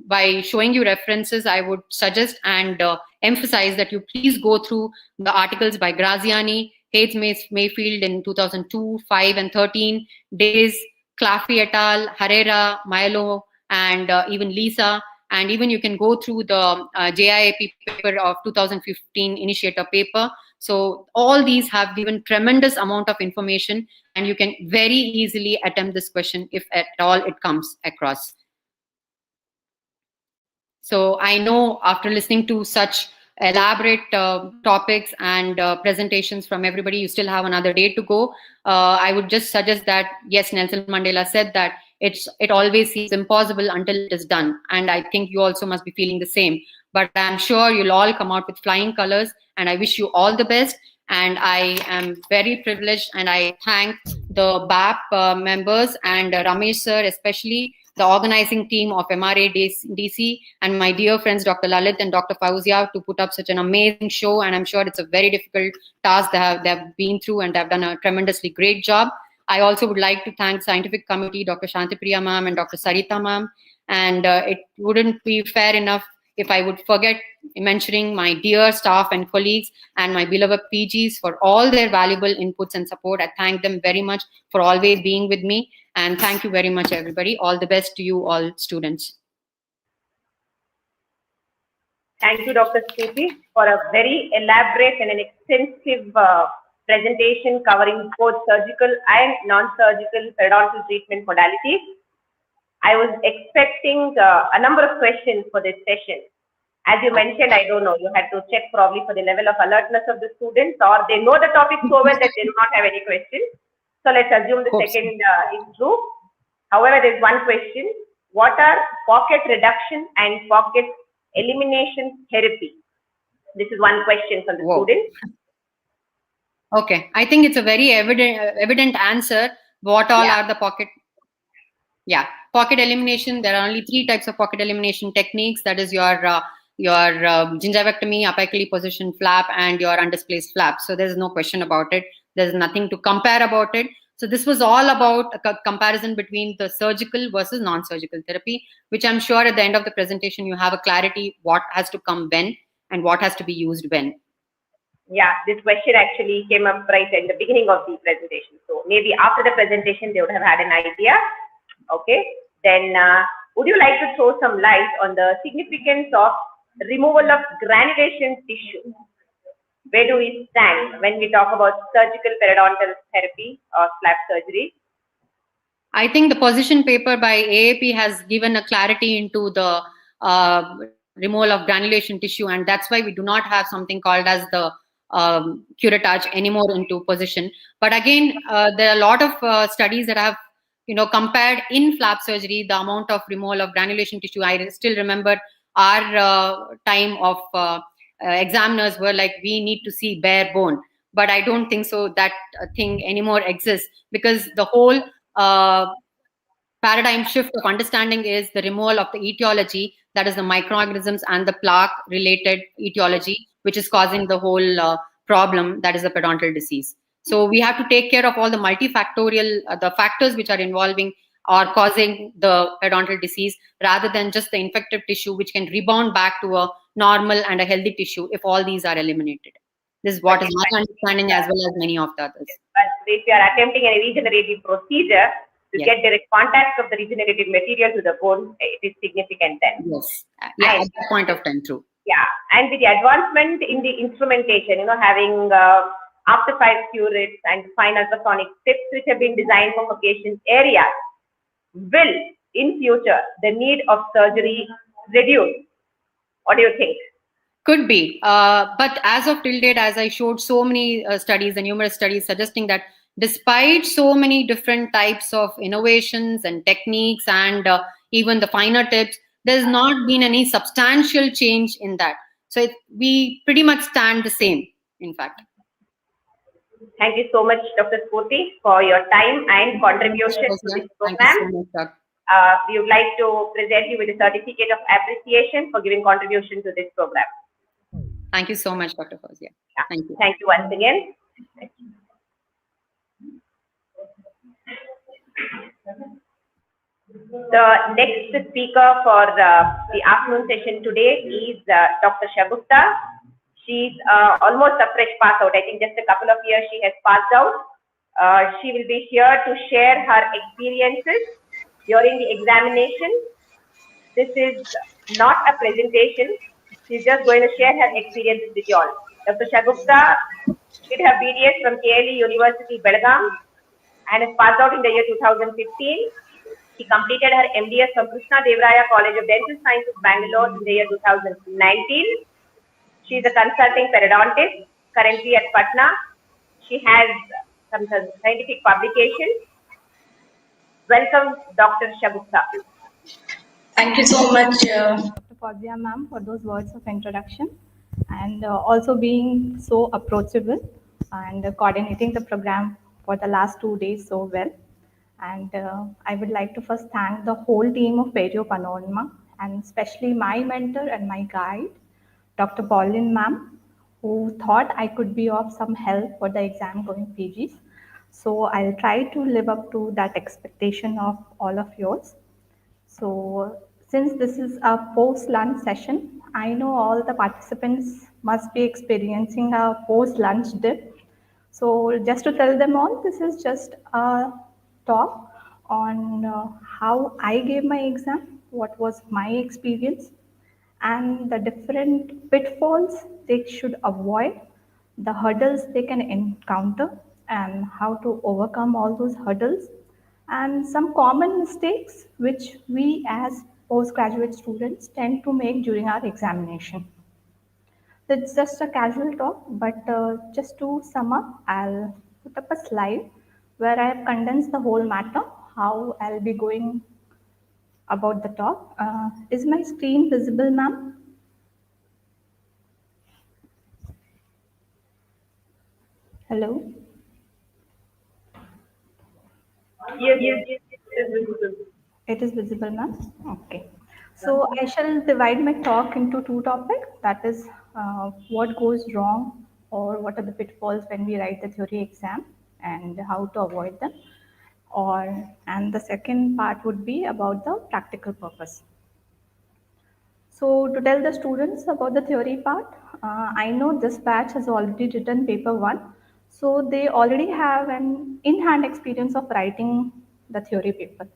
by showing you references, I would suggest and emphasize that you please go through the articles by Graziani, Hayes Mayfield in 2002, 5, and 13, Days, Claffey et al., Herrera, Milo, and even Lisa. And even you can go through the JIAP paper of 2015 initiator paper. So all these have given tremendous amount of information, and you can very easily attempt this question if at all it comes across. So I know after listening to such elaborate topics and presentations from everybody, you still have another day to go. I would just suggest that, yes, Nelson Mandela said that it always seems impossible until it is done. And I think you also must be feeling the same. But I'm sure you'll all come out with flying colors, and I wish you all the best. And I am very privileged, and I thank the BAP members and Ramesh sir, especially the organizing team of MRA DC, and my dear friends Dr. Lalit and Dr. Fauzia, to put up such an amazing show. And I'm sure it's a very difficult task they have been through, and they've done a tremendously great job. I also would like to thank scientific committee, Dr. Shantipriya ma'am and Dr. Sarita ma'am. And it wouldn't be fair enough if I would forget mentioning my dear staff and colleagues and my beloved PGs for all their valuable inputs and support. I thank them very much for always being with me. And thank you very much, everybody. All the best to you all students. Thank you, Dr. Spurti, for a very elaborate and an extensive presentation covering both surgical and non-surgical periodontal treatment modalities. I was expecting a number of questions for this session. As you mentioned, I don't know, you had to check probably for the level of alertness of the students, or they know the topic so well that they do not have any questions. So let's assume the second is true. However, there's one question. What are pocket reduction and pocket elimination therapy? This is one question from the student. Okay, I think it's a very evident answer. What all are the pocket? Yeah, pocket elimination. There are only 3 types of pocket elimination techniques. That is your gingivectomy, apically positioned flap, and your undisplaced flap. So there's no question about it. There's nothing to compare about it. So this was all about a comparison between the surgical versus non-surgical therapy, which I'm sure at the end of the presentation you have a clarity what has to come when and what has to be used when. Yeah, this question actually came up right in the beginning of the presentation. So maybe after the presentation they would have had an idea. Okay, then would you like to throw some light on the significance of removal of granulation tissue? Where do we stand when we talk about surgical periodontal therapy or flap surgery? I think the position paper by AAP has given a clarity into the removal of granulation tissue, and that's why we do not have something called as the curettage anymore into position. But again, there are a lot of studies that have compared in flap surgery the amount of removal of granulation tissue. I still remember our time of examiners were like, we need to see bare bone, but I don't think so that thing anymore exists, because the whole paradigm shift of understanding is the removal of the etiology, that is the microorganisms and the plaque related etiology, which is causing the whole problem, that is the periodontal disease. So we have to take care of all the multifactorial, the factors which are involving or causing the periodontal disease, rather than just the infective tissue, which can rebound back to a normal and a healthy tissue if all these are eliminated. This is what is my understanding, as well as many of the others. But if you are attempting a regenerative procedure to get direct contact of the regenerative material to the bone, it is significant then. Yes, yeah, at that point of time, true. Yeah, and with the advancement in the instrumentation, having after 5 curates and fine ultrasonic tips which have been designed for Caucasian areas, will in future the need of surgery reduce? What do you think? Could be, but as of till date, as I showed so many studies and numerous studies suggesting that despite so many different types of innovations and techniques and even the finer tips, there's not been any substantial change in that. So we pretty much stand the same, in fact. Thank you so much, Dr. Spurti, for your time and contribution to this program. Thank you so much, we would like to present you with a certificate of appreciation for giving contribution to this program. Thank you so much, Dr. Fauzia. Thank you. Thank you once again. The next speaker for the afternoon session today is Dr. Shagupta. She's almost a fresh pass out. I think just a couple of years she has passed out. She will be here to share her experiences during the examination. This is not a presentation. She's just going to share her experiences with you all. Dr. Shagupta did her BDS from KLE University, Belgaum, and has passed out in the year 2015. She completed her MDS from Krishna Devaraya College of Dental Sciences, Bangalore in the year 2019. She is a consulting periodontist currently at Patna. She has some scientific publications. Welcome, Dr. Shagupta. Thank you so much, Dr. Fauzia ma'am, for those words of introduction, and also being so approachable and coordinating the program for the last 2 days so well. And I would like to first thank the whole team of Perio Panorama, and especially my mentor and my guide, Dr. Pauline ma'am, who thought I could be of some help for the exam going PGs. So I'll try to live up to that expectation of all of yours. So Since this is a post-lunch session, I know all the participants must be experiencing a post-lunch dip. So just to tell them all, this is just a talk on how I gave my exam, what was my experience, and the different pitfalls they should avoid, the hurdles they can encounter, and how to overcome all those hurdles, and some common mistakes which we as postgraduate students tend to make during our examination. It's just a casual talk, but just to sum up, I'll put up a slide where I have condensed the whole matter, how I'll be going about the talk. Is my screen visible, ma'am? Hello? Yes, yes, it is visible. It is visible, ma'am? Okay. So I shall divide my talk into two topics. That is, what goes wrong or what are the pitfalls when we write the theory exam and how to avoid them. And the second part would be about the practical purpose. So to tell the students about the theory part, I know this batch has already written paper 1. So they already have an in-hand experience of writing the theory paper.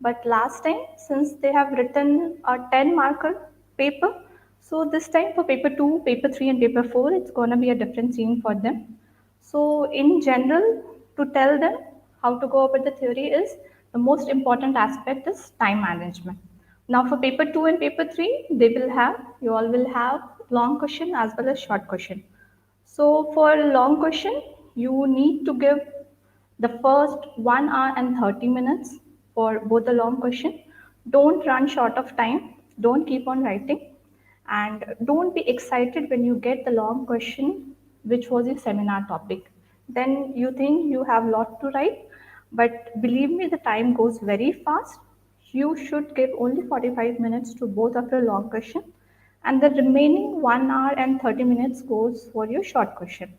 But last time, since they have written a 10 marker paper, so this time for paper 2, paper 3 and paper 4, it's going to be a different scene for them. So in general, to tell them how to go about the theory is the most important aspect is time management. Now for paper 2 and paper 3, you all will have long question as well as short question. So for long question, you need to give the first 1 hour and 30 minutes for both the long question. Don't run short of time. Don't keep on writing. And don't be excited when you get the long question, which was your seminar topic. Then you think you have a lot to write, but believe me, the time goes very fast. You should give only 45 minutes to both of your long question, and the remaining 1 hour and 30 minutes goes for your short question.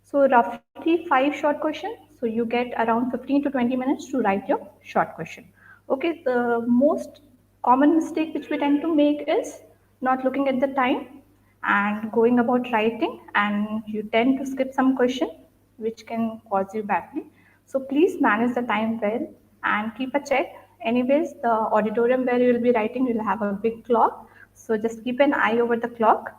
So roughly 5 short questions. So you get around 15 to 20 minutes to write your short question. Okay, the most common mistake which we tend to make is not looking at the time and going about writing, and you tend to skip some question which can cause you badly. So please manage the time well and keep a check. Anyways, the auditorium where you will be writing will have a big clock. So just keep an eye over the clock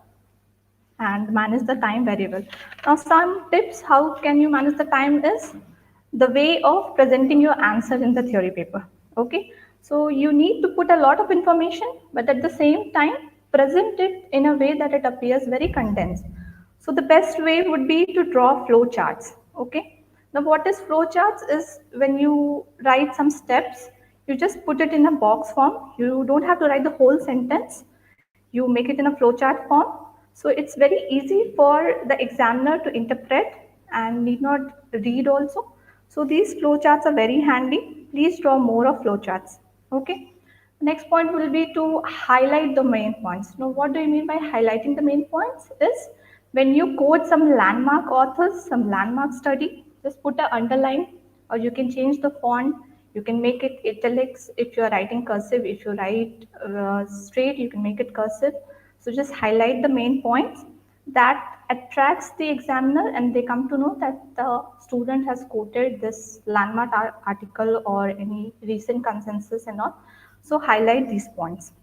and manage the time very well. Now, some tips how can you manage the time is the way of presenting your answer in the theory paper. Okay, so you need to put a lot of information, but at the same time, present it in a way that it appears very condensed. So the best way would be to draw flow charts. Okay, now what is flow charts is when you write some steps, you just put it in a box form. You don't have to write the whole sentence. You make it in a flowchart form. So it's very easy for the examiner to interpret and need not read also. So these flowcharts are very handy. Please draw more of flowcharts. Okay. Next point will be to highlight the main points. Now, what do you mean by highlighting the main points? Is when you quote some landmark authors, some landmark study, just put a underline, or you can change the font. You can make it italics if you are writing cursive. If you write straight, you can make it cursive. So just highlight the main points that attracts the examiner, and they come to know that the student has quoted this landmark article or any recent consensus and all. So highlight these points.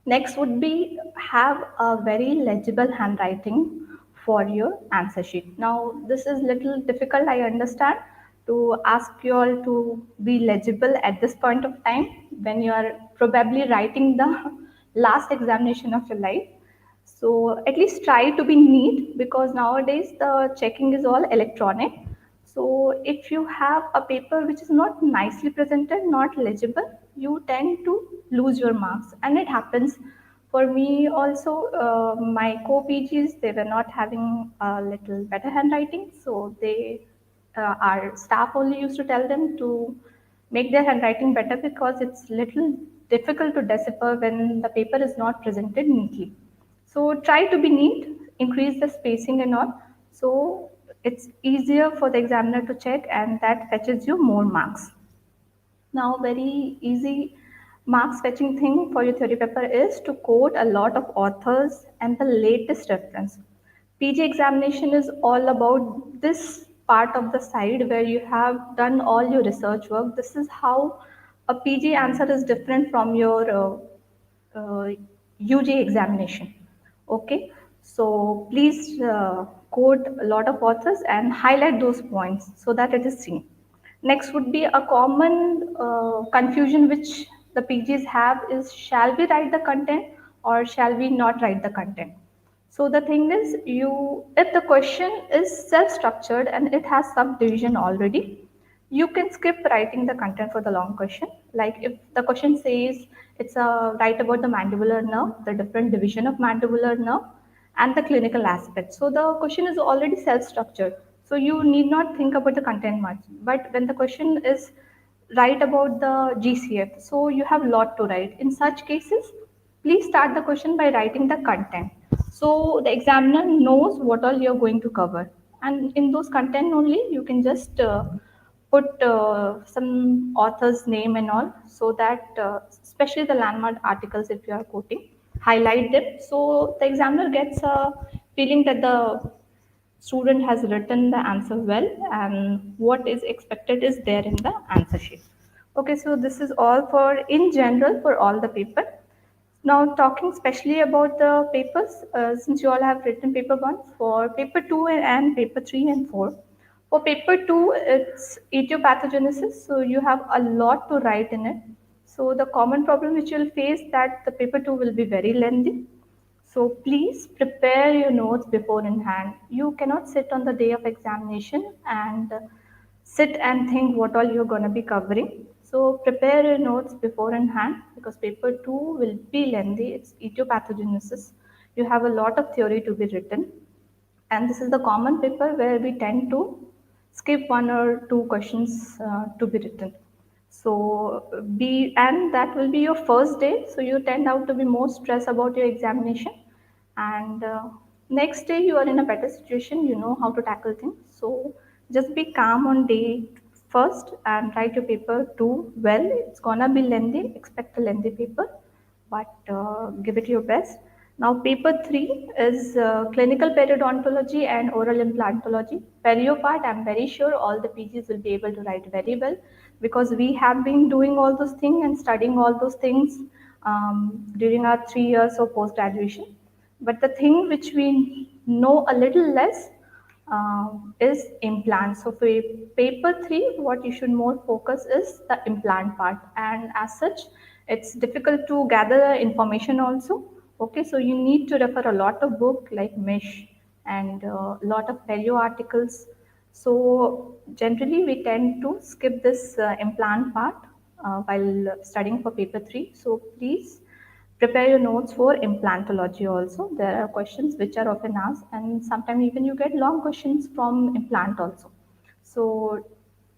Next would be have a very legible handwriting for your answer sheet. Now this is little difficult, I understand, to ask you all to be legible at this point of time when you are probably writing the last examination of your life. So at least try to be neat, because nowadays the checking is all electronic. So if you have a paper which is not nicely presented, not legible, you tend to lose your marks. And it happens for me also. My co-PGs, they were not having a little better handwriting. So our staff only used to tell them to make their handwriting better, because it's little difficult to decipher when the paper is not presented neatly. So try to be neat, increase the spacing and all. So it's easier for the examiner to check, and that fetches you more marks. Now, very easy marks fetching thing for your theory paper is to quote a lot of authors and the latest reference. PG examination is all about this part of the side where you have done all your research work. This is how a PG answer is different from your UG examination. Okay, so please quote a lot of authors and highlight those points so that it is seen. Next would be a common confusion which the PGs have is, shall we write the content or shall we not write the content? So the thing is, if the question is self-structured and it has subdivision already, you can skip writing the content for the long question. Like if the question says it's a write about the mandibular nerve, the different division of mandibular nerve, and the clinical aspect. So the question is already self-structured. So you need not think about the content much. But when the question is write about the GCF, so you have a lot to write. In such cases, please start the question by writing the content. So the examiner knows what all you're going to cover. And in those content only, you can just put some author's name and all, so that especially the landmark articles, if you are quoting, highlight them. So the examiner gets a feeling that the student has written the answer well and what is expected is there in the answer sheet. Okay, so this is all for in general for all the paper. Now talking specially about the papers, since you all have written paper 1, for paper 2 and paper 3 and 4. For paper 2, it's etiopathogenesis, so you have a lot to write in it. So the common problem which you'll face that the paper 2 will be very lengthy. So please prepare your notes before in hand. You cannot sit on the day of examination and sit and think what all you're going to be covering. So prepare your notes before in hand because paper 2 will be lengthy. It's etiopathogenesis. You have a lot of theory to be written. And this is the common paper where we tend to skip 1 or 2 questions to be written. So and that will be your first day. So you tend out to be more stressed about your examination. And next day you are in a better situation. You know how to tackle things. So just be calm on day first and write your paper 2 well. It's gonna be lengthy. Expect a lengthy paper, but give it your best. Now, paper 3 is clinical periodontology and oral implantology. Perio part, I'm very sure all the PGs will be able to write very well because we have been doing all those things and studying all those things during our 3 years of post-graduation. But the thing which we know a little less is implants. So for paper 3, what you should more focus is the implant part. And as such, it's difficult to gather information also. Okay, so you need to refer a lot of book like Mish and a lot of perio articles. So generally we tend to skip this implant part while studying for paper 3. So please prepare your notes for implantology also. There are questions which are often asked and sometimes even you get long questions from implant also. So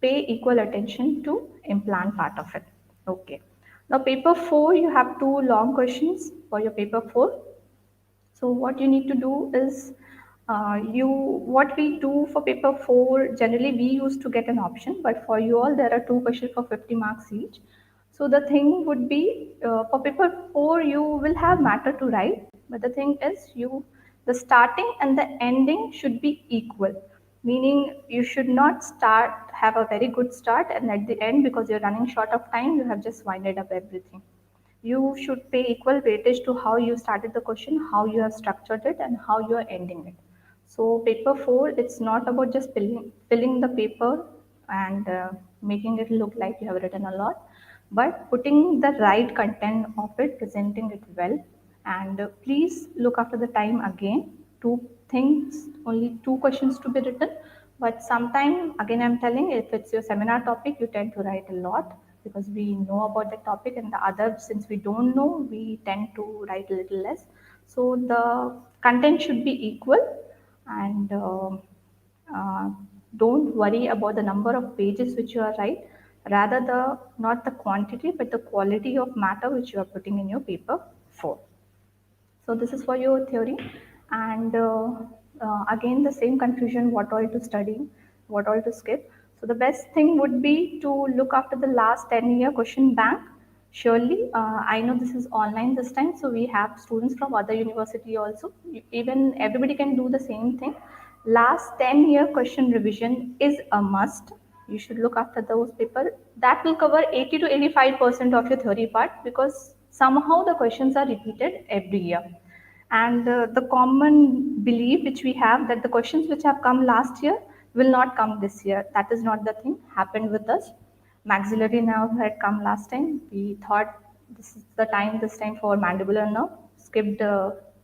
pay equal attention to implant part of it. Okay. Now paper 4, you have 2 long questions for your paper 4. So what you need to do is what we do for paper 4, generally we used to get an option, but for you all there are 2 questions for 50 marks each. So the thing would be for paper 4 you will have matter to write, but the thing is the starting and the ending should be equal, meaning you should not have a very good start and at the end because you're running short of time you have just winded up everything. You should pay equal weightage to how you started the question, how you have structured it, and how you are ending it. So paper 4, it's not about just filling the paper and making it look like you have written a lot, but putting the right content of it, presenting it well. And please look after the time again. 2 things, only 2 questions to be written. But sometime, again, I'm telling, if it's your seminar topic, you tend to write a lot because we know about the topic, and the other, since we don't know, we tend to write a little less. So the content should be equal, and don't worry about the number of pages which you are write, rather not the quantity but the quality of matter which you are putting in your paper 4. So this is for your theory, and again the same confusion, what all to study, what all to skip. So the best thing would be to look after the last 10-year question bank Surely, I know this is online this time, so we have students from other university also. Even everybody can do the same thing. Last 10-year question revision is a must. You should look after those papers. That will cover 80 to 85% of your theory part, because somehow the questions are repeated every year. And the common belief which we have, that the questions which have come last year will not come this year. That is not the thing happened with us. Maxillary nerve had come last time. We thought this is the time, this time for mandibular nerve. Skipped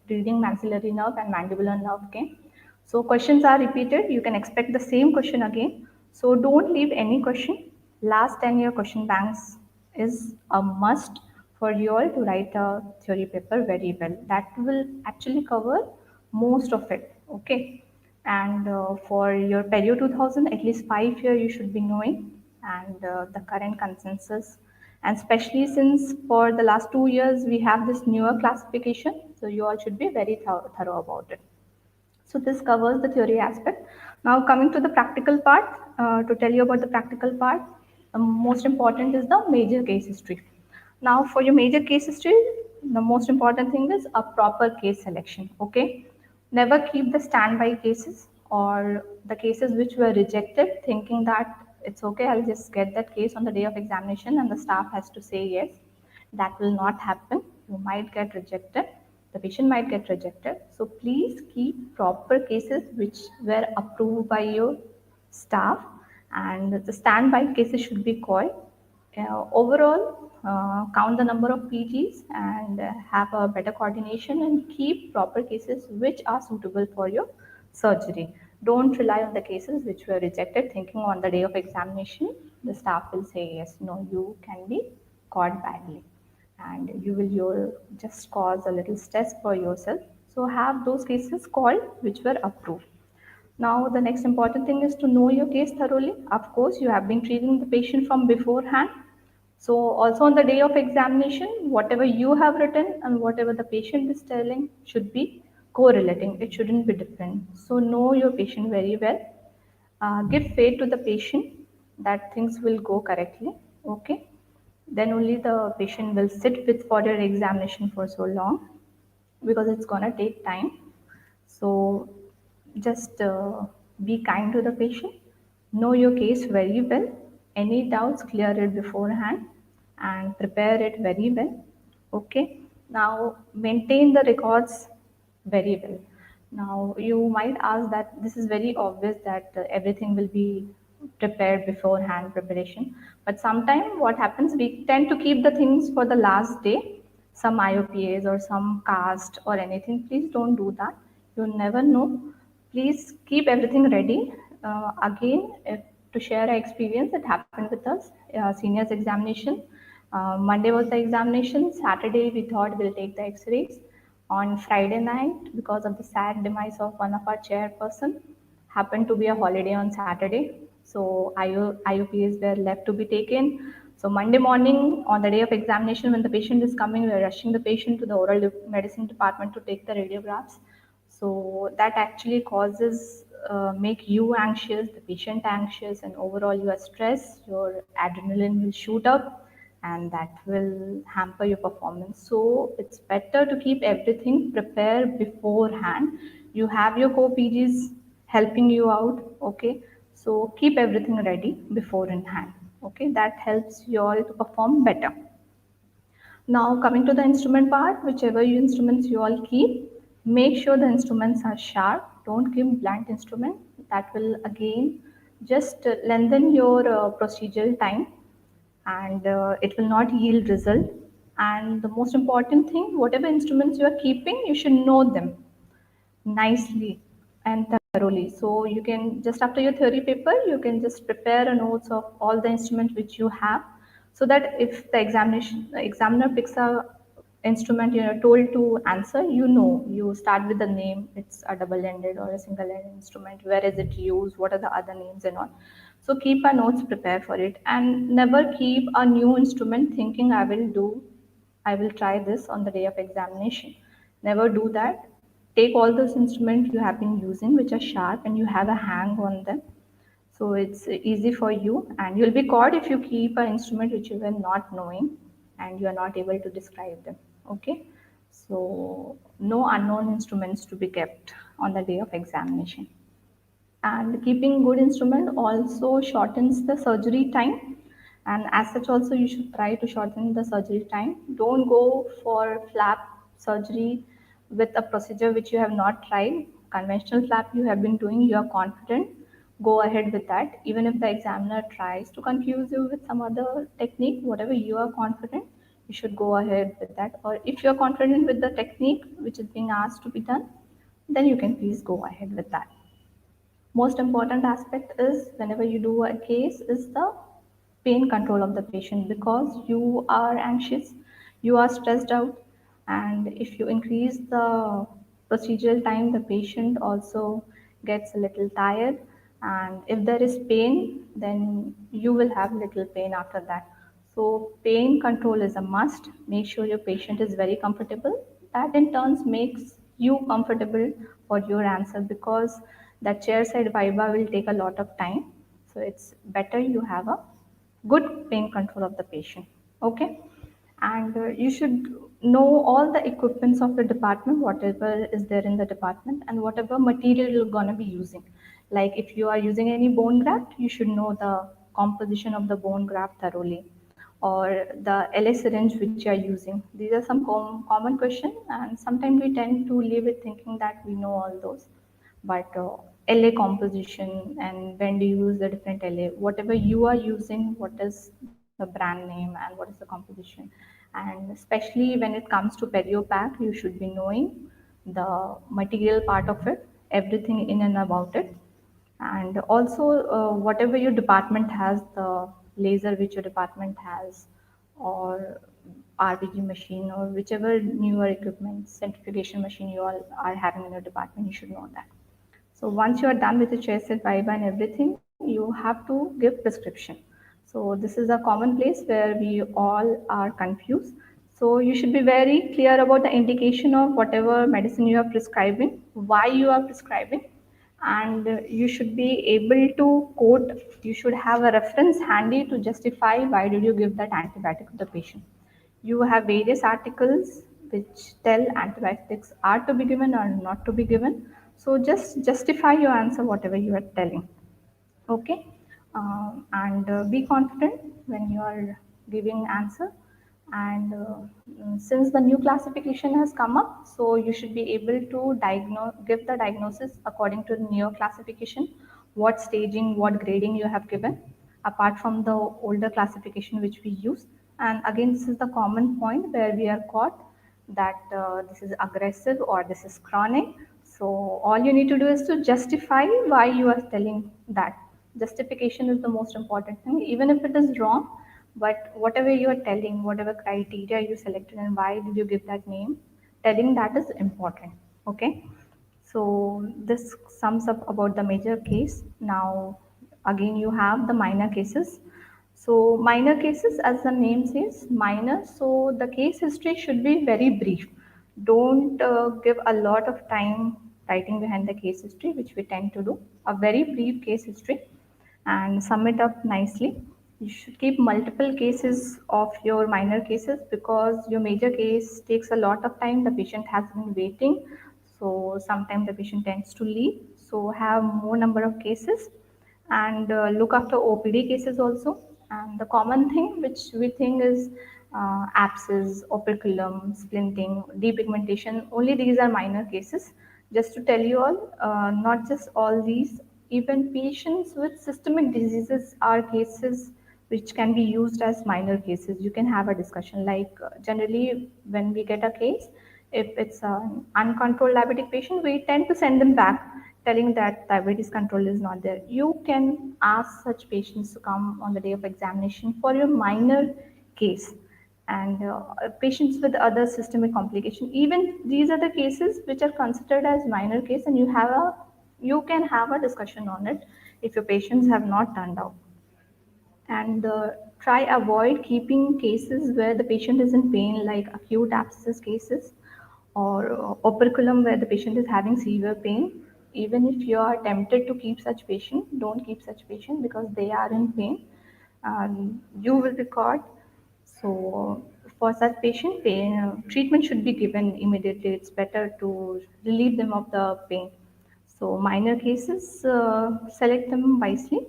reading maxillary nerve, and mandibular nerve came. So questions are repeated. You can expect the same question again. So don't leave any question. Last 10-year question banks is a must for you all to write a theory paper very well. That will actually cover most of it. Okay. And for your Perio 2000, at least 5 year you should be knowing, and the current consensus. And especially since for the last 2 years we have this newer classification, so you all should be very thorough about it. So this covers the theory aspect. Now coming to the practical part, to tell you about the practical part, the most important is the major case history. Now for your major case history, the most important thing is a proper case selection, okay? Never keep the standby cases or the cases which were rejected thinking that it's okay, I'll just get that case on the day of examination and the staff has to say yes. That will not happen. You might get rejected. The patient might get rejected. So please keep proper cases which were approved by your staff, and the standby cases should be called. Overall, count the number of PGs and have a better coordination, and keep proper cases which are suitable for your surgery. Don't rely on the cases which were rejected thinking on the day of examination the staff will say yes. No, you can be caught badly, and you will just cause a little stress for yourself. So have those cases called which were approved. Now the next important thing is to know your case thoroughly. Of course, you have been treating the patient from beforehand. So also on the day of examination, whatever you have written and whatever the patient is telling should be correlating. It shouldn't be different. So know your patient very well. Give faith to the patient that things will go correctly. Okay. Then only the patient will sit with for your examination for so long, because it's gonna take time. So just be kind to the patient, know your case very well. Any doubts, clear it beforehand and prepare it very well. Okay. Now maintain the records very well. Now you might ask that this is very obvious that everything will be prepared beforehand preparation, but sometimes what happens, we tend to keep the things for the last day, some IOPAs or some cast or anything. Please don't do that. You never know. Please keep everything ready. Again, to share our experience that happened with us, seniors examination. Monday was the examination. Saturday we thought we'll take the X-rays. On Friday night, because of the sad demise of one of our chairperson, happened to be a holiday on Saturday. So IOPs were left to be taken. So Monday morning, on the day of examination, when the patient is coming, we are rushing the patient to the oral medicine department to take the radiographs. So that actually causes make you anxious, the patient anxious, and overall you are stressed. Your adrenaline will shoot up, and that will hamper your performance. So it's better to keep everything prepared beforehand. You have your co-PGs helping you out. Okay, so keep everything ready before in hand. Okay, that helps you all to perform better. Now coming to the instrument part, whichever instruments you all keep, make sure the instruments are sharp. Don't keep blunt instrument. That will again just lengthen your procedural time, and it will not yield result. And the most important thing, whatever instruments you are keeping, you should know them nicely and thoroughly. So you can just after your theory paper, you can just prepare a notes of all the instruments which you have, so that if the examiner picks a instrument you are told to answer, you start with the name. It's a double-ended or a single-ended instrument. Where is it used? What are the other names and all? So keep our notes prepared for it, and never keep a new instrument thinking I will try this on the day of examination. Never do that. Take all those instruments you have been using which are sharp and you have a hang on them, so it's easy for you, and you'll be caught if you keep an instrument which you were not knowing. and you are not able to describe them. Okay, so no unknown instruments to be kept on the day of examination. And keeping good instrument also shortens the surgery time, and as such also you should try to shorten the surgery time. Don't go for flap surgery with a procedure which you have not tried. Conventional flap you have been doing, you are confident, go ahead with that. Even if the examiner tries to confuse you with some other technique, whatever you are confident, you should go ahead with that. Or if you are confident with the technique which is being asked to be done, then you can please go ahead with that. Most important aspect is whenever you do a case is the pain control of the patient, because you are anxious, you are stressed out, and if you increase the procedural time, the patient also gets a little tired, and if there is pain, then you will have little pain after that. So pain control is a must. Make sure your patient is very comfortable. That in turns makes you comfortable for your answer, because that chair side viva will take a lot of time. So it's better you have a good pain control of the patient. Okay, and you should know all the equipments of the department, whatever is there in the department, and whatever material you're going to be using. Like if you are using any bone graft, you should know the composition of the bone graft thoroughly, or the LA syringe which you are using. These are some common questions, and sometimes we tend to leave it thinking that we know all those. But LA composition, and when do you use the different LA, whatever you are using, what is the brand name and what is the composition. And especially when it comes to periopack, you should be knowing the material part of it, everything in and about it. And also whatever your department has, the laser which your department has, or RBG machine, or whichever newer equipment, centrifugation machine you all are having in your department, you should know that. So once you are done with the chest and viva and everything, you have to give prescription. So this is a common place where we all are confused. So you should be very clear about the indication of whatever medicine you are prescribing, why you are prescribing, and you should be able to quote, you should have a reference handy to justify why did you give that antibiotic to the patient. You have various articles which tell antibiotics are to be given or not to be given. So just justify your answer, whatever you are telling. Okay, and be confident when you are giving answer. And since the new classification has come up, so you should be able to give the diagnosis according to the new classification, what staging, what grading you have given, apart from the older classification which we use. And again, this is the common point where we are caught that this is aggressive or this is chronic. So all you need to do is to justify why you are telling that. Justification is the most important thing, even if it is wrong. But whatever you are telling, whatever criteria you selected, and why did you give that name, telling that is important. Okay. So this sums up about the major case. Now, again, you have the minor cases. So minor cases, as the name says, minor. So the case history should be very brief. Don't give a lot of time writing behind the case history, which we tend to do. A very brief case history and sum it up nicely. You should keep multiple cases of your minor cases, because your major case takes a lot of time. The patient has been waiting, so sometimes the patient tends to leave. So have more number of cases, and look after OPD cases also. And the common thing which we think is abscess, operculum, splinting, depigmentation, only these are minor cases. Just to tell you all, not just all these, even patients with systemic diseases are cases which can be used as minor cases. You can have a discussion, like generally when we get a case, if it's an uncontrolled diabetic patient, we tend to send them back telling that diabetes control is not there. You can ask such patients to come on the day of examination for your minor case. And patients with other systemic complication, even these are the cases which are considered as minor case, and you can have a discussion on it if your patients have not turned out. And try avoid keeping cases where the patient is in pain, like acute abscess cases, or operculum where the patient is having severe pain. Even if you are tempted to keep such patient, don't keep such patient, because they are in pain. You will record. So For such patient, treatment should be given immediately. It's better to relieve them of the pain. So minor cases, select them wisely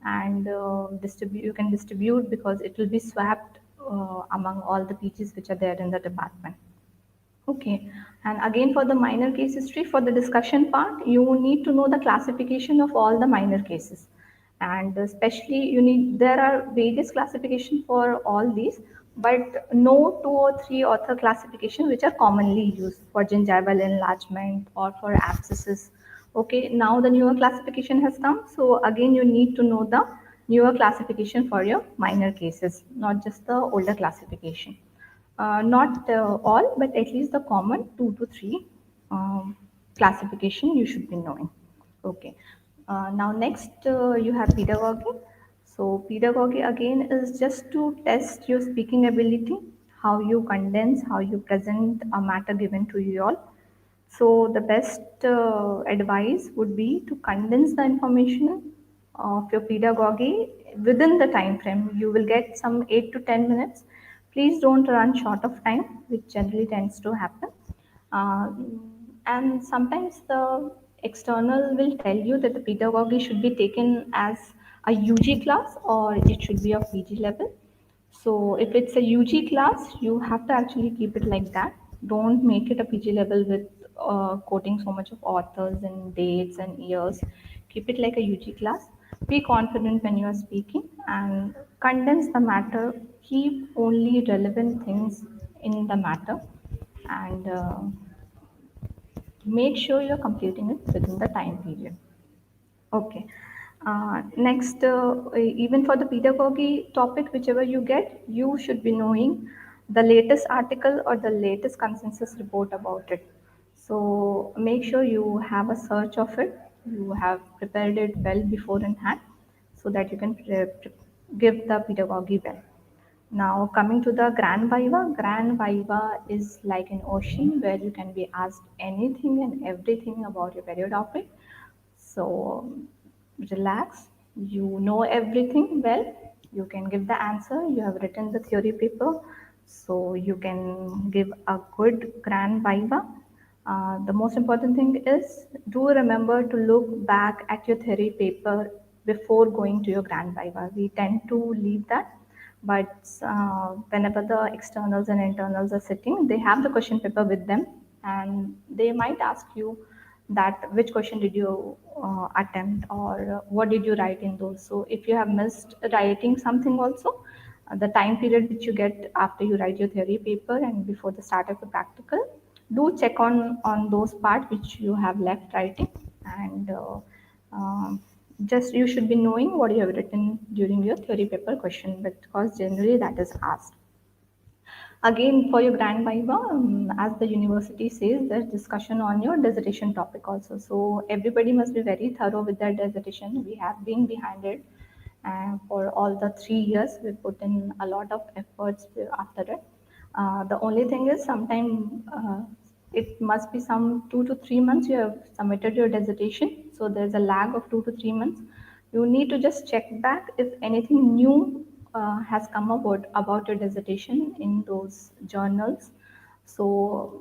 and distribute. You can distribute because it will be swapped among all the PGs which are there in the department. Okay, and again for the minor case history, for the discussion part, you need to know the classification of all the minor cases. And especially there are various classification for all these, but no two or three author classification which are commonly used for gingival enlargement or for abscesses. Okay, now the newer classification has come. So again, you need to know the newer classification for your minor cases, not just the older classification. Not all, but at least the common 2 to 3 classification you should be knowing. Okay. Now next you have pedagogy. So pedagogy again is just to test your speaking ability, how you condense, how you present a matter given to you all. So the best advice would be to condense the information of your pedagogy within the time frame. You will get some 8 to 10 minutes. Please don't run short of time, which generally tends to happen. Uh, and sometimes the external will tell you that the pedagogy should be taken as a UG class or it should be a PG level. So if it's a UG class, you have to actually keep it like that. Don't make it a PG level with quoting so much of authors and dates and years. Keep it like a UG class. Be confident when you are speaking and condense the matter. Keep only relevant things in the matter and make sure you're completing it within the time period. Okay. Next, even for the pedagogy topic, whichever you get, you should be knowing the latest article or the latest consensus report about it. So make sure you have a search of it. You have prepared it well before in hand so that you can give the pedagogy well. Now, coming to the Grand Viva is like an ocean where you can be asked anything and everything about your period topic. So, relax. You know everything well. You can give the answer. You have written the theory paper. So, you can give a good Grand Viva. The most important thing is do remember to look back at your theory paper before going to your Grand Viva. We tend to leave that, but whenever the externals and internals are sitting, they have the question paper with them and they might ask you that which question did you attempt or what did you write in those. So if you have missed writing something also, the time period which you get after you write your theory paper and before the start of the practical, do check on those parts which you have left writing and um, just you should be knowing what you have written during your theory paper question because generally that is asked. Again, for your Grand Viva, as the university says, there's discussion on your dissertation topic also. So everybody must be very thorough with their dissertation. We have been behind it for all the 3 years. We put in a lot of efforts after it. The only thing is sometimes it must be some 2 to 3 months you have submitted your dissertation. So there's a lag of 2 to 3 months. You need to just check back if anything new has come about your dissertation in those journals. So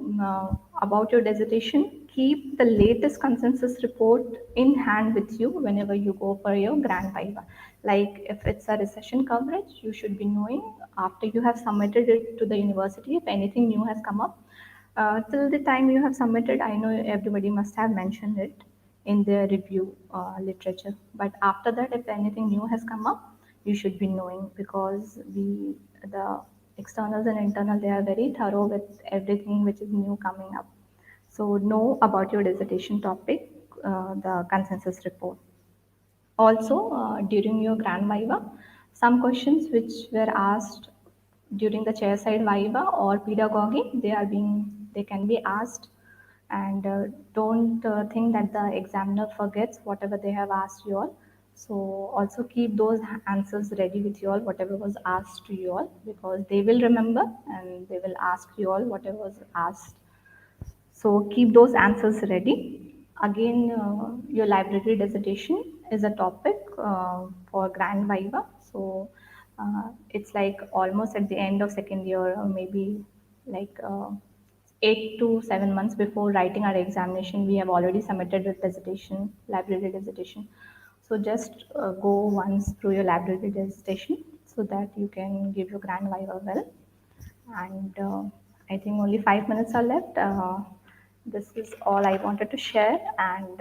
about your dissertation, keep the latest consensus report in hand with you whenever you go for your Grand Viva. Like if it's a recession coverage, you should be knowing after you have submitted it to the university if anything new has come up. Till the time you have submitted, I know everybody must have mentioned it in their review literature. But after that, if anything new has come up, you should be knowing because the externals and internal, they are very thorough with everything which is new coming up. So know about your dissertation topic, the consensus report. Also, during your Grand Viva, some questions which were asked during the chair side Viva or pedagogy, they can be asked, and don't think that the examiner forgets whatever they have asked you all. So also keep those answers ready with you all, whatever was asked to you all, because they will remember and they will ask you all whatever was asked. So keep those answers ready. Again, your library dissertation is a topic for Grand Viva. So It's like almost at the end of second year, or maybe like 8 to 7 months before writing our examination, we have already submitted with dissertation, library dissertation. So just go once through your library dissertation so that you can give your grand viva well. And I think only 5 minutes are left. This is all I wanted to share. And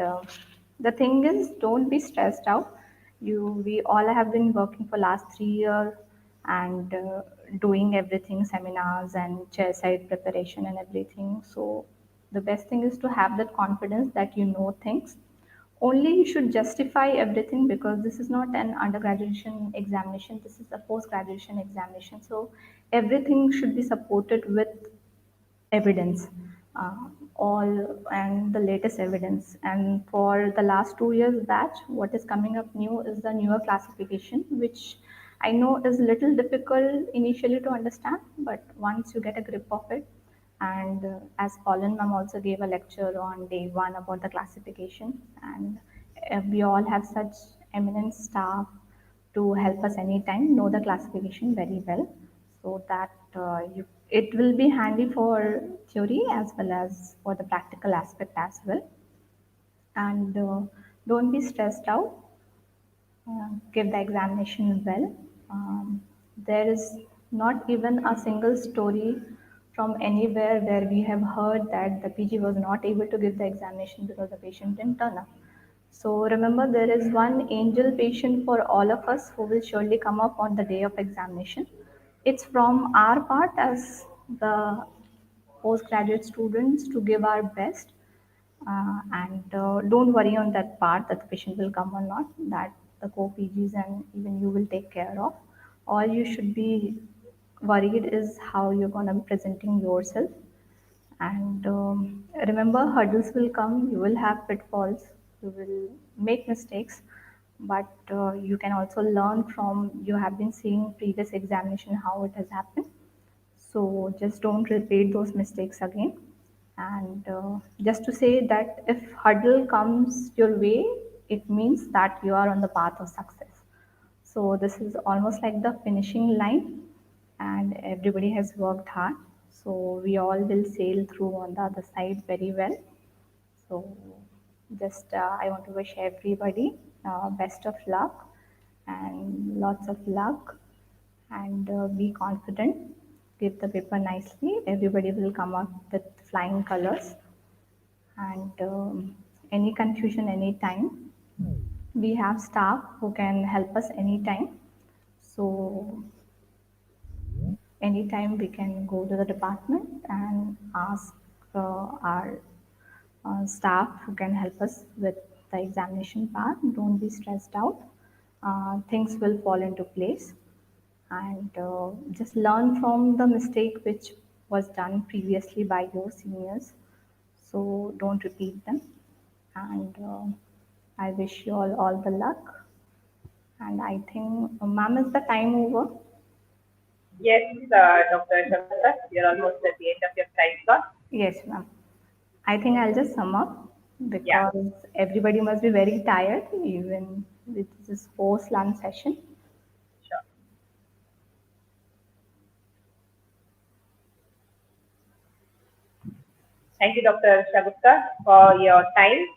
the thing is, don't be stressed out. We all have been working for last 3 years and doing everything, seminars and chair side preparation and everything. So the best thing is to have that confidence that you know things. Only you should justify everything, because this is not an undergraduation examination, this is a post graduation examination. So everything should be supported with evidence, all and the latest evidence. And for the last 2 years batch, what is coming up new is the newer classification, which I know is little difficult initially to understand, but once you get a grip of it, and as Pauline ma'am also gave a lecture on day one about the classification, and we all have such eminent staff to help us anytime know the classification very well, so that it will be handy for theory as well as for the practical aspect as well. And don't be stressed out, give the examination well. There is not even a single story from anywhere where we have heard that the PG was not able to give the examination because the patient didn't turn up. So remember, there is one angel patient for all of us who will surely come up on the day of examination. It's from our part as the postgraduate students to give our best, and don't worry on that part that the patient will come or not, that the co-PGs and even you will take care of. All you should be worried is how you're going to be presenting yourself. And remember, hurdles will come, you will have pitfalls, you will make mistakes, but you can also learn from, you have been seeing previous examination how it has happened. So just don't repeat those mistakes again. And just to say that if hurdle comes your way, it means that you are on the path of success. So this is almost like the finishing line, and everybody has worked hard. So we all will sail through on the other side very well. So just I want to wish everybody best of luck and lots of luck, and be confident. Give the paper nicely. Everybody will come up with flying colors. And any confusion anytime, we have staff who can help us anytime. So anytime we can go to the department and ask our staff who can help us with the examination part. Don't be stressed out. Things will fall into place, and just learn from the mistake which was done previously by your seniors. So don't repeat them. And I wish you all the luck. And I think, ma'am, is the time over? Yes, Dr. Shabata, you're almost at the end of your time slot. Yes, ma'am. I think I'll just sum up, Yeah. because everybody must be very tired, even with this post-lunch session. Sure. Thank you, Dr. Shagupta, for your time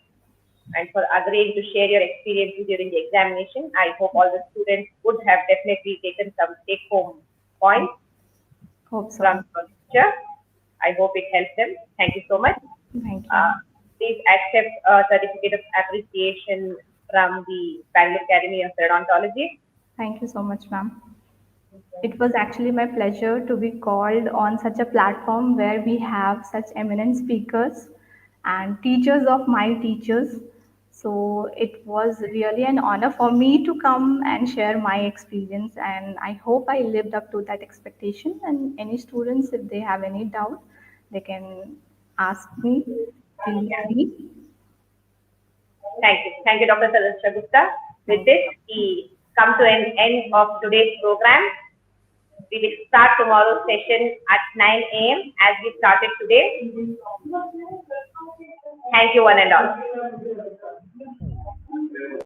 and for agreeing to share your experiences during the examination. I hope all the students would have definitely taken some take-home points Hope so. from your lecture. I hope it helped them. Thank you so much. Thank you. Please accept a certificate of appreciation from the Bangalore Academy of Odontology. Thank you so much, ma'am. It was actually my pleasure to be called on such a platform where we have such eminent speakers and teachers of my teachers. So it was really an honor for me to come and share my experience, and I hope I lived up to that expectation. And any students, if they have any doubt, they can ask me. Feel free. Thank you. Thank you, Dr. Sadasha Gupta. With this, we come to an end of today's program. We will start tomorrow's session at 9 a.m. as we started today. Thank you, one and all.